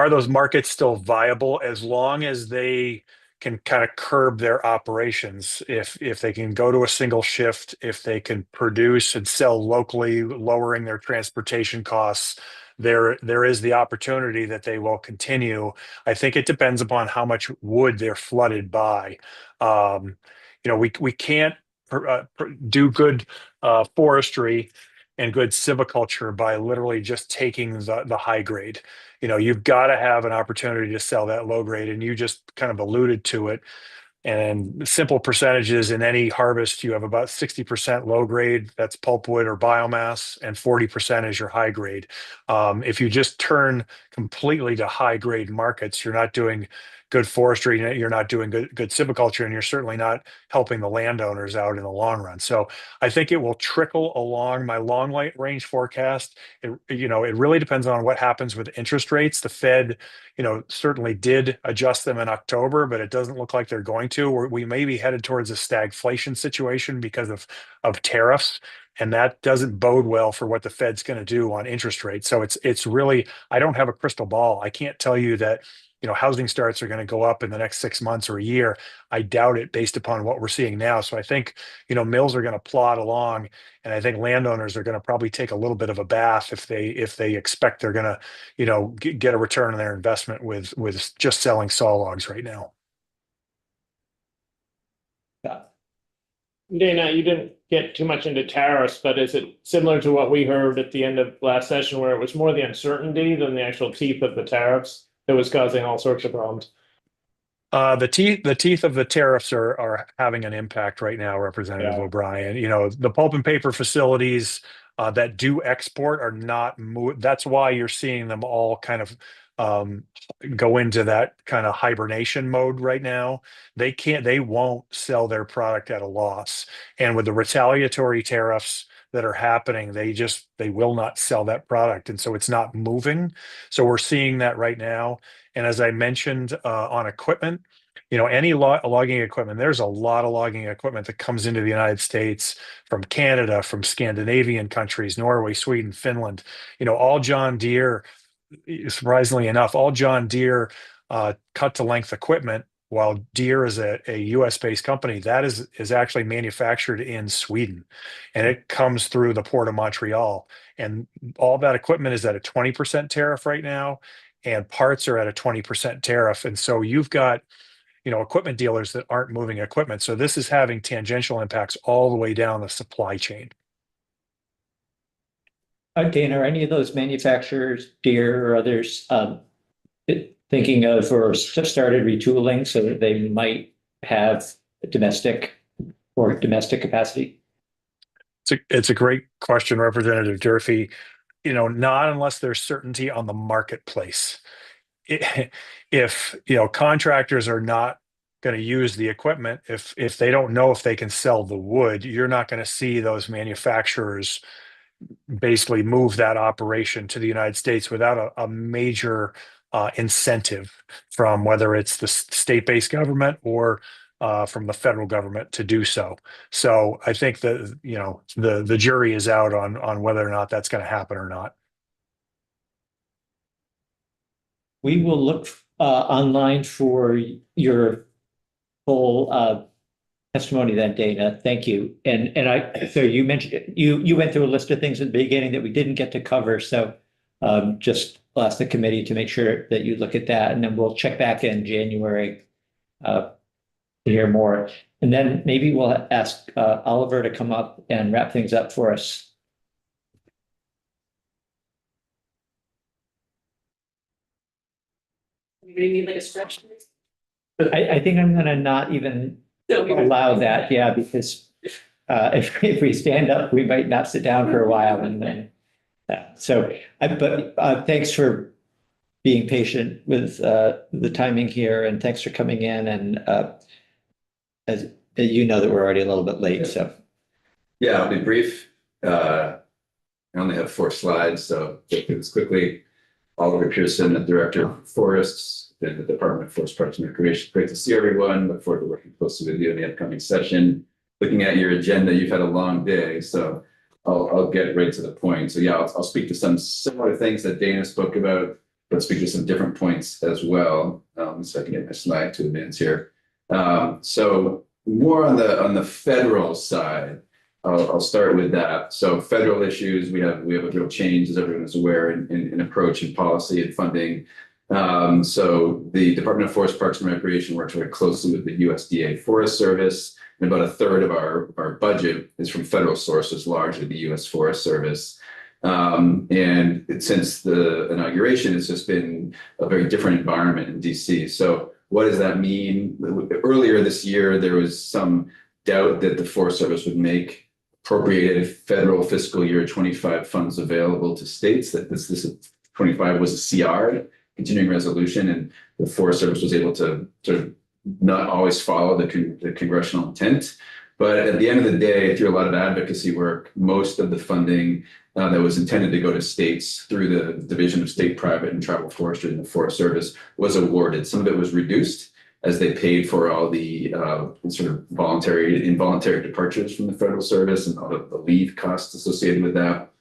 those markets still viable as long as they can kind of curb their operations? If they can go to a single shift, if they can produce and sell locally, lowering their transportation costs, there is the opportunity that they will continue. I think it depends upon how much wood they're flooded by. We can't do good forestry and good silviculture by literally just taking the high grade. You've got to have an opportunity to sell that low grade, and you just kind of alluded to it. And simple percentages in any harvest, you have about 60% low grade, that's pulpwood or biomass, and 40% is your high grade. If you just turn completely to high grade markets, you're not doing good forestry, you're not doing good silviculture, and you're certainly not helping the landowners out in the long run. So I think it will trickle along. My long range forecast, it really depends on what happens with interest rates. The Fed, certainly did adjust them in October, but it doesn't look like they're going to. We may be headed towards a stagflation situation because of tariffs, and that doesn't bode well for what the Fed's going to do on interest rates. So it's really, I don't have a crystal ball. I can't tell you that housing starts are going to go up in the next 6 months or a year. I doubt it based upon what we're seeing now. So I think, mills are going to plod along, and I think landowners are going to probably take a little bit of a bath if they expect they're going to, get a return on their investment with just selling saw logs right now. Dana, you didn't get too much into tariffs, but is it similar to what we heard at the end of last session, where it was more the uncertainty than the actual teeth of the tariffs that was causing all sorts of problems? The teeth of the tariffs are having an impact right now, Representative O'Brien. The pulp and paper facilities that do export are not that's why you're seeing them all kind of go into that kind of hibernation mode right now. They won't sell their product at a loss. And with the retaliatory tariffs that are happening, they will not sell that product. And so it's not moving. So we're seeing that right now. And as I mentioned on equipment, any logging equipment, there's a lot of logging equipment that comes into the United States from Canada, from Scandinavian countries, Norway, Sweden, Finland, all John Deere, surprisingly enough, all John Deere cut to length equipment, while Deere is a US based company, that is actually manufactured in Sweden, and it comes through the Port of Montreal. And all that equipment is at a 20% tariff right now, and parts are at a 20% tariff. And so you've got, equipment dealers that aren't moving equipment. So this is having tangential impacts all the way down the supply chain. Dana, are any of those manufacturers, Deere or others, thinking of or started retooling so that they might have domestic capacity? It's a great question, Representative Durfee. Not unless there's certainty on the marketplace. If contractors are not going to use the equipment, if they don't know if they can sell the wood, you're not going to see those manufacturers basically move that operation to the United States without a major incentive from whether it's the state-based government or from the federal government to do so. So I think that, you know, the jury is out on whether or not that's going to happen or not. We will look online for your full testimony then, Dana. Thank you. And so you mentioned, you went through a list of things at the beginning that we didn't get to cover. So just ask the committee to make sure that you look at that, and then we'll check back in January to hear more. And then maybe we'll ask Oliver to come up and wrap things up for us. You need like a stretch? I think I'm gonna not even allow that, yeah, because if we stand up, we might not sit down for a while, and then but thanks for being patient with the timing here, and thanks for coming in, and as you know that we're already a little bit late, so. Yeah, I'll be brief. I only have 4 slides, so get through this quickly. Oliver Pearson, the Director of Forests in the Department of Forest, Parks and Recreation. Great to see everyone. Look forward to working closely with you in the upcoming session. Looking at your agenda, you've had a long day, so I'll get right to the point. So yeah, I'll speak to some similar things that Dana spoke about, but speak to some different points as well. So I can get my slide to advance here. So more on the federal side. I'll start with that. So federal issues, we have a real change, as everyone is aware, in approach and policy and funding. So the Department of Forest, Parks and Recreation works very closely with the USDA Forest Service, and about 1/3 of our budget is from federal sources, largely the US Forest Service. And since the inauguration, it's just been a very different environment in DC. So what does that mean? Earlier this year, there was some doubt that the Forest Service would make appropriated federal fiscal year 25 funds available to states, that this 25 was a CR, continuing resolution, and the Forest Service was able to sort of not always follow the congressional intent. But at the end of the day, through a lot of advocacy work, most of the funding that was intended to go to states through the Division of State, Private, and Tribal Forestry in the Forest Service was awarded. Some of it was reduced as they paid for all the sort of voluntary and involuntary departures from the federal service and all of the leave costs associated with that.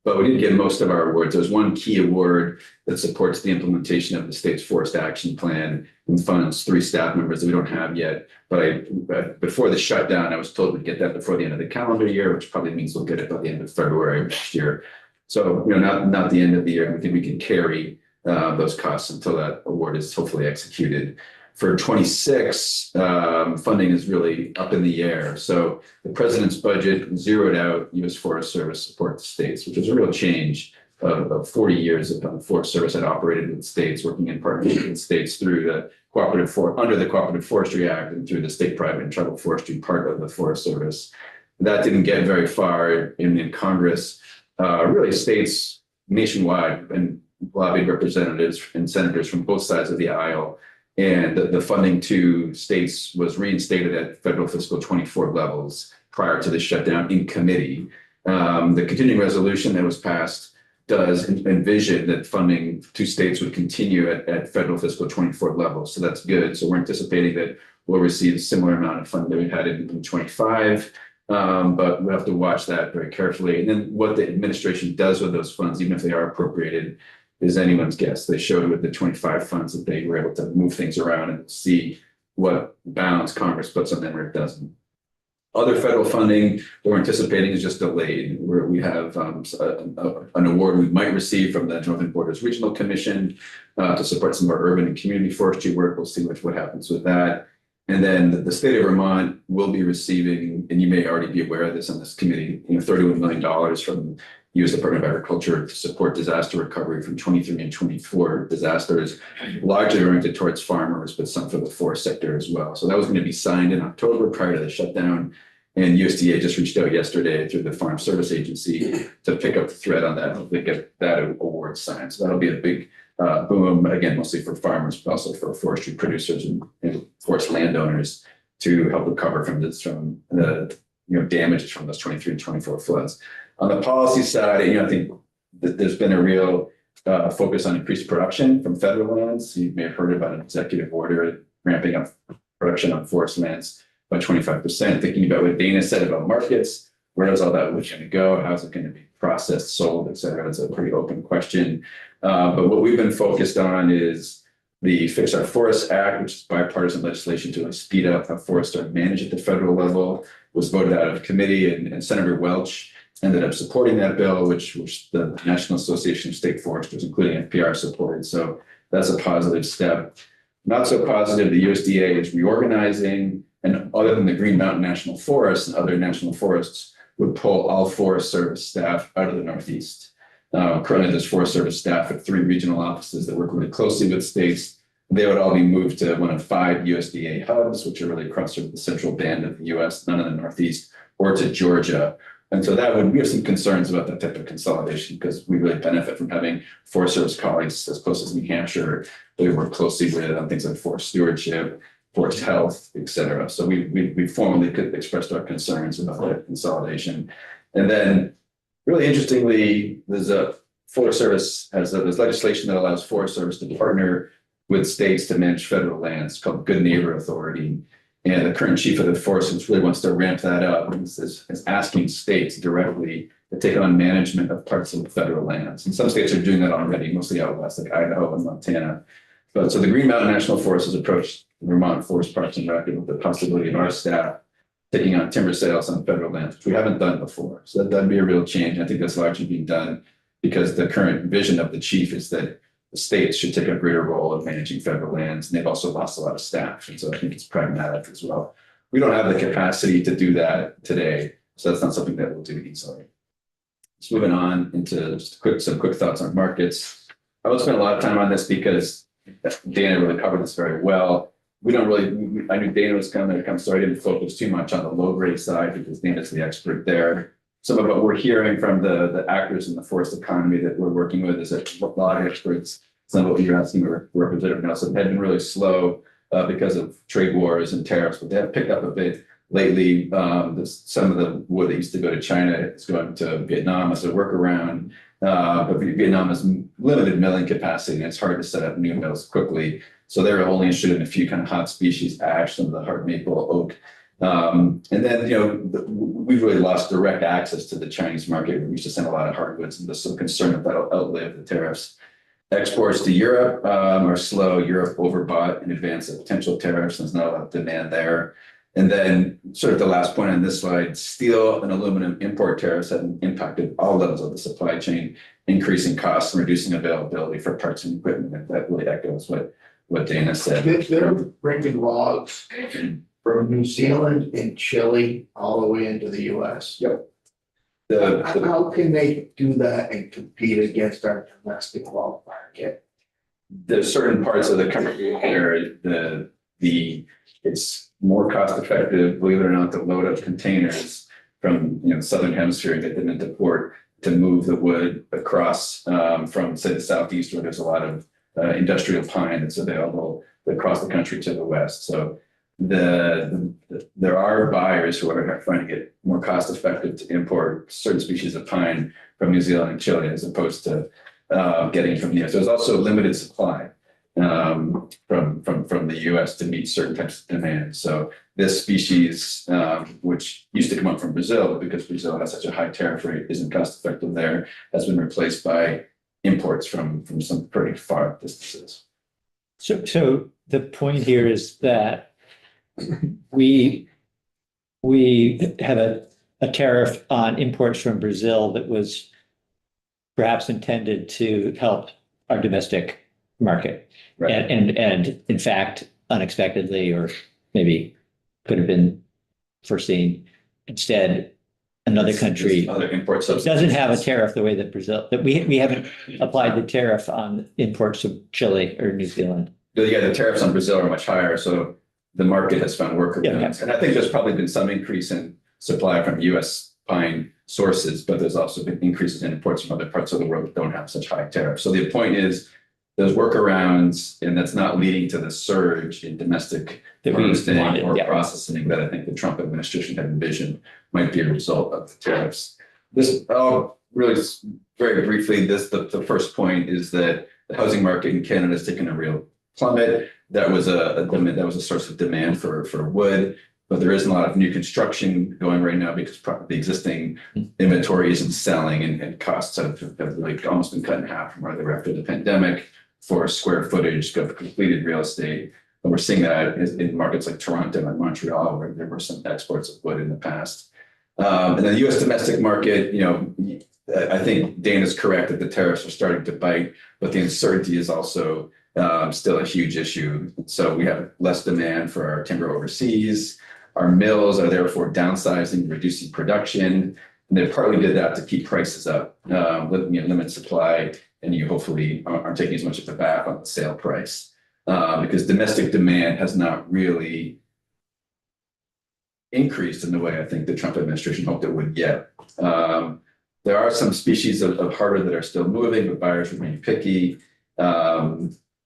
But we didn't get most of our awards. There's one key award that supports the implementation of the state's forest action plan and funds 3 staff members that we don't have yet. But before the shutdown, I was told we'd get that before the end of the calendar year, which probably means we'll get it by the end of February of next year. So, you know, not the end of the year. I think we can carry those costs until that award is hopefully executed. For 26, funding is really up in the air. So the president's budget zeroed out U.S. Forest Service support to states, which was a real change of 40 years of the Forest Service had operated with states, working in partnership with states through the under the Cooperative Forestry Act and through the State, Private, and Tribal Forestry part of the Forest Service. That didn't get very far in Congress. Really, states nationwide and lobbied representatives and senators from both sides of the aisle. And the funding to states was reinstated at federal fiscal 24 levels prior to the shutdown in committee. The continuing resolution that was passed does envision that funding to states would continue at federal fiscal 24 levels. So that's good. So we're anticipating that we'll receive a similar amount of funding that we've had in 25. But we'll have to watch that very carefully. And then what the administration does with those funds, even if they are appropriated, is anyone's guess. They showed with the 25 funds that they were able to move things around and see what bounds Congress puts on them or it doesn't. Other federal funding we're anticipating is just delayed. We have an award we might receive from the Northern Borders Regional Commission to support some of our urban and community forestry work. We'll see what happens with that. And then the state of Vermont will be receiving, and you may already be aware of this on this committee, $31 million from U.S. Department of Agriculture to support disaster recovery from 23 and 24 disasters, largely oriented towards farmers, but some for the forest sector as well. So that was going to be signed in October prior to the shutdown. And USDA just reached out yesterday through the Farm Service Agency to pick up the thread on that and hopefully get that award signed. So that'll be a big boom, again, mostly for farmers, but also for forestry producers and forest landowners to help recover from the damages from those 23 and 24 floods. On the policy side, I think that there's been a real focus on increased production from federal lands. You may have heard about an executive order ramping up production on forest lands by 25%. Thinking about what Dana said about markets, where is all that wood going to go? How's it going to be processed, sold, et cetera? It's a pretty open question. But what we've been focused on is the Fix Our Forests Act, which is bipartisan legislation to speed up how forests are managed at the federal level, was voted out of committee, and Senator Welch ended up supporting that bill, which the National Association of State Foresters, including NPR, supported. So that's a positive step. Not so positive, the USDA is reorganizing, and other than the Green Mountain National Forest and other national forests, would pull all Forest Service staff out of the Northeast. Currently, there's Forest Service staff at 3 regional offices that work really closely with states. They would all be moved to one of 5 USDA hubs, which are really across sort of the central band of the US, none in the Northeast, or to Georgia. And so we have some concerns about that type of consolidation, because we really benefit from having Forest Service colleagues as close as New Hampshire that we work closely with on things like forest stewardship, forest health, et cetera. So we formally expressed our concerns about that consolidation. And then really interestingly, there's legislation that allows Forest Service to partner with states to manage federal lands, called Good Neighbor Authority. And the current chief of the Forest Service really wants to ramp that up, and is asking states directly to take on management of parts of the federal lands. And some states are doing that already, mostly out west, like Idaho and Montana. But so the Green Mountain National Forest has approached Vermont Forest Parks and Rec with the possibility of our staff taking on timber sales on federal lands, which we haven't done before. So that'd be a real change. I think that's largely being done because the current vision of the chief is that the states should take a greater role in managing federal lands, and they've also lost a lot of staff. And so I think it's pragmatic as well. We don't have the capacity to do that today, so that's not something that we'll do easily. Just moving on into just some quick thoughts on markets. I won't spend a lot of time on this because Dana really covered this very well. I knew Dana was coming to come, so I didn't focus too much on the low grade side because Dana's the expert there. Some of what we're hearing from the actors in the forest economy that we're working with is that a lot of experts, some of what you're asking Representative Nelson, had been really slow because of trade wars and tariffs, but they have picked up a bit lately. Some of the wood that used to go to China is going to Vietnam as a workaround. But Vietnam has limited milling capacity, and it's hard to set up new mills quickly. So they're only interested in a few kind of hot species, ash, some of the hard maple, oak. And then, we've really lost direct access to the Chinese market. We used to send a lot of hardwoods, and there's some concern that that'll outlive the tariffs. Exports to Europe are slow. Europe overbought in advance of potential tariffs. There's not a lot of demand there. And then sort of the last point on this slide, steel and aluminum import tariffs have impacted all levels of the supply chain, increasing costs and reducing availability for parts and equipment. And that really echoes what Dana said. They're bringing logs from New Zealand and Chile all the way into the US. Yep. How can they do that and compete against our domestic log market? There's certain parts of the country where it's more cost effective, believe it or not, to load up containers from the southern hemisphere and get them into port to move the wood across from, say, the southeast, where there's a lot of industrial pine that's available across the country to the west. So there are buyers who are finding it more cost effective to import certain species of pine from New Zealand and Chile as opposed to getting from the US. There's also limited supply from the US to meet certain types of demand. So this species, which used to come up from Brazil, because Brazil has such a high tariff rate, isn't cost effective there, has been replaced by imports from some pretty far distances. So the point here is that we have a tariff on imports from Brazil that was perhaps intended to help our domestic market. Right. And in fact, unexpectedly, or maybe could have been foreseen, instead, another country Other import subsidies doesn't have a tariff the way that Brazil, that we haven't applied the tariff on imports from Chile or New Zealand. Yeah, the tariffs on Brazil are much higher, so the market has found workarounds. And I think there's probably been some increase in supply from US pine sources, but there's also been increases in imports from other parts of the world that don't have such high tariffs. So the point is, those workarounds, and that's not leading to the surge in domestic That we harvesting wanted, or yeah. processing that I think the Trump administration had envisioned might be a result of the tariffs. This, really very briefly, the first point is that the housing market in Canada has taken a real plummet. That was a source of demand for wood, but there isn't a lot of new construction going right now because the existing inventory isn't selling, and costs have like almost been cut in half from where they were after the pandemic for square footage of completed real estate. And we're seeing that in markets like Toronto and Montreal, where there were some exports of wood in the past. And the U.S. domestic market, I think Dana's correct that the tariffs are starting to bite, but the uncertainty is also still a huge issue. So we have less demand for our timber overseas. Our mills are therefore downsizing, reducing production, and they partly did that to keep prices up, limit supply, and you hopefully aren't taking as much of a bath on the sale price, because domestic demand has not really increased in the way I think the Trump administration hoped it would yet. There are some species of hardwood that are still moving, but buyers remain picky.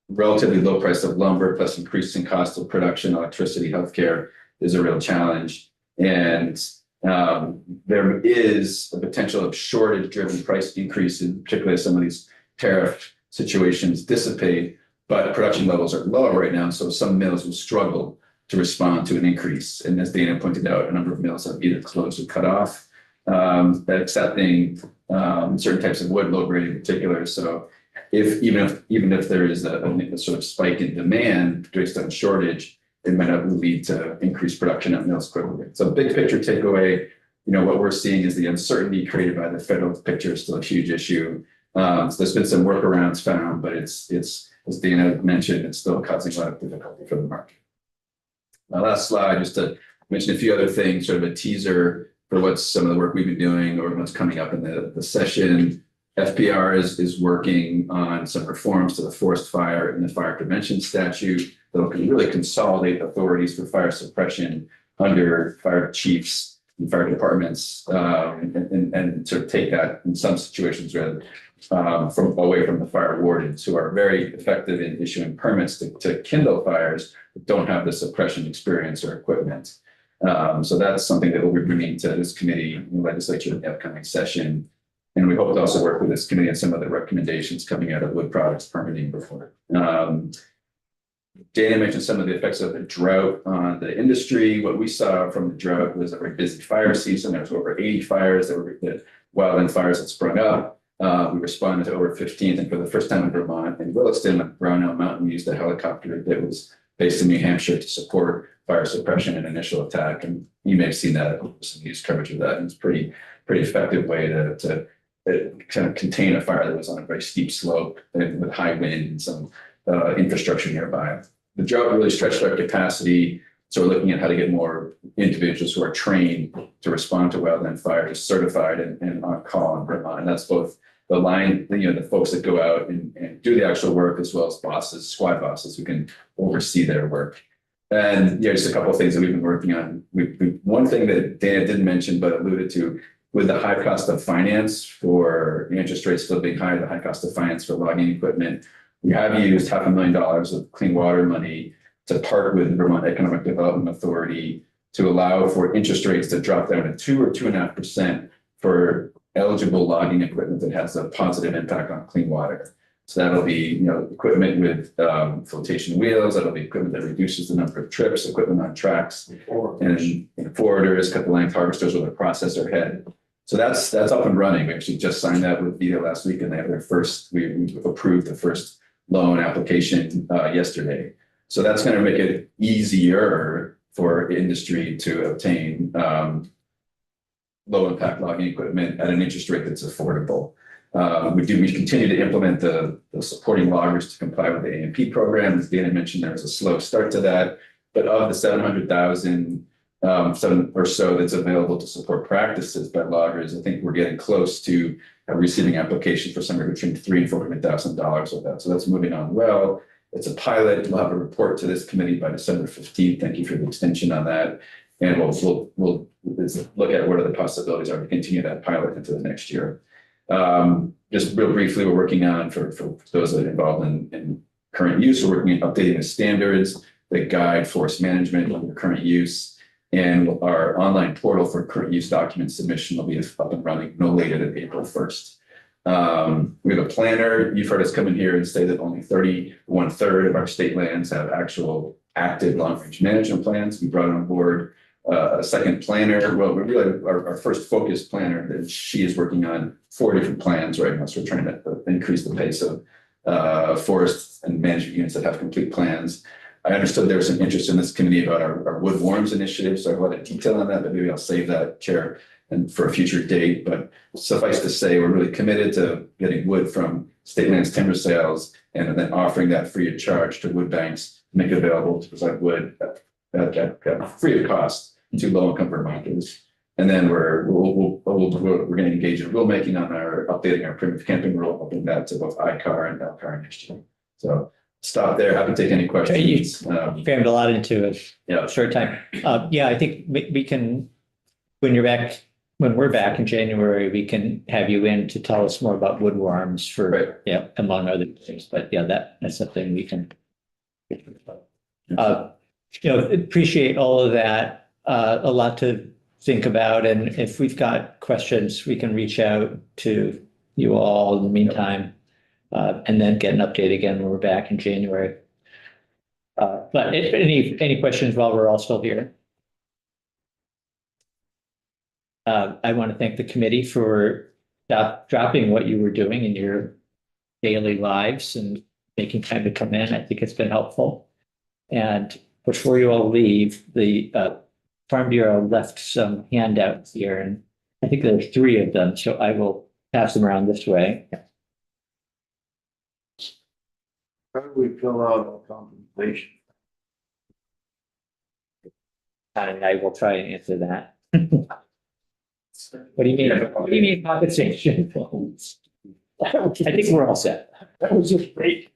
Relatively low price of lumber plus increasing cost of production, electricity, healthcare is a real challenge. And there is a potential of shortage-driven price increases, particularly as some of these tariff situations dissipate, but production levels are low right now, so some mills will struggle to respond to an increase. And as Dana pointed out, a number of mills have either closed or cut off, accepting certain types of wood, low grade in particular. So even if there is a sort of spike in demand based on shortage, it might not lead to increased production at mills quickly. So big picture takeaway, what we're seeing is the uncertainty created by the federal picture is still a huge issue. So there's been some workarounds found, but it's as Dana mentioned, it's still causing a lot of difficulty for the market. My last slide, just to mention a few other things, sort of a teaser for what's some of the work we've been doing or what's coming up in the session. FPR is working on some reforms to the forest fire and the fire prevention statute that will really consolidate authorities for fire suppression under fire chiefs and fire departments, and sort of take that in some situations rather away from the fire wardens, who are very effective in issuing permits to kindle fires but don't have the suppression experience or equipment. So that's something that we'll be bringing to this committee in the legislature in the upcoming session. And we hope to also work with this committee on some of the recommendations coming out of wood products permitting before. Dana mentioned some of the effects of the drought on the industry. What we saw from the drought was a very busy fire season. There was over 80 fires the wildland fires that sprung up. We responded to over 15, and for the first time in Vermont and Williston, Brownell Mountain used a helicopter that was based in New Hampshire to support fire suppression and initial attack. And you may have seen that, some news coverage of that. And it's pretty effective way to kind of contain a fire that was on a very steep slope and with high wind and some infrastructure nearby. The drought really stretched our capacity. So we're looking at how to get more individuals who are trained to respond to wildland fires, certified and on call in Vermont. And that's both the line, the folks that go out and do the actual work, as well as bosses, squad bosses who can oversee their work. And just a couple of things that we've been working on. One thing that Dana didn't mention but alluded to, with the high cost of finance for the interest rates still being high, the high cost of finance for logging equipment, we have used $500,000 of clean water money to partner with the Vermont Economic Development Authority to allow for interest rates to drop down to 2 or 2.5% for eligible logging equipment that has a positive impact on clean water. So that'll be, equipment with flotation wheels. That'll be equipment that reduces the number of trips, equipment on tracks, and forwarders, cut the length harvesters with a processor head. So that's up and running. We actually just signed that with VITA last week, and they have we approved the first loan application yesterday. So that's going to make it easier for industry to obtain low impact logging equipment at an interest rate that's affordable. We continue to implement the supporting loggers to comply with the AMP program. As Dana mentioned, there was a slow start to that, but of the 700,000 or so that's available to support practices by loggers, I think we're getting close to receiving applications for somewhere between $300,000 and $400,000 of that. So that's moving on well. It's a pilot. We'll have a report to this committee by December 15th. Thank you for the extension on that. And we'll look at what are the possibilities are to continue that pilot into the next year. just real briefly, we're working on for those that are involved in current use, we're working on updating the standards that guide forest management under current use. And our online portal for current use document submission will be up and running no later than April 1st. We have a planner. You've heard us come in here and say that only 1/3 of our state lands have actual active long-range management plans. We brought on board a second planner. Well, we're really our first focused planner, and she is working on 4 different plans right now. So we're trying to increase the pace of forests and management units that have complete plans. I understood there was some interest in this committee about our wood warms initiative, so I have a lot of detail on that, but maybe I'll save that, Chair, and for a future date. But suffice to say, we're really committed to getting wood from state lands timber sales and then offering that free of charge to wood banks, make it available to provide wood at free of cost to low-income Vermonters. And then we're going to engage in rulemaking on updating our primitive camping rule, hoping that to both ICAR and LCAR next year. So stop there. Happy to take any questions. Crammed a lot into a short time. Yeah, I think we can, when we're back in January, we can have you in to tell us more about woodworms for, yeah, among other things. But yeah, that's something we can. Appreciate all of that. A lot to think about. And if we've got questions, we can reach out to you all in the meantime. And then get an update again when we're back in January. But if any questions while we're all still here? I want to thank the committee for dropping what you were doing in your daily lives and making time to come in. I think it's been helpful. And before you all leave, the Farm Bureau left some handouts here, and I think there's 3 of them. So I will pass them around this way. How do we fill out a compensation? And I will try and answer that. What do you mean? What do you mean compensation? I think we're all set. That was just great.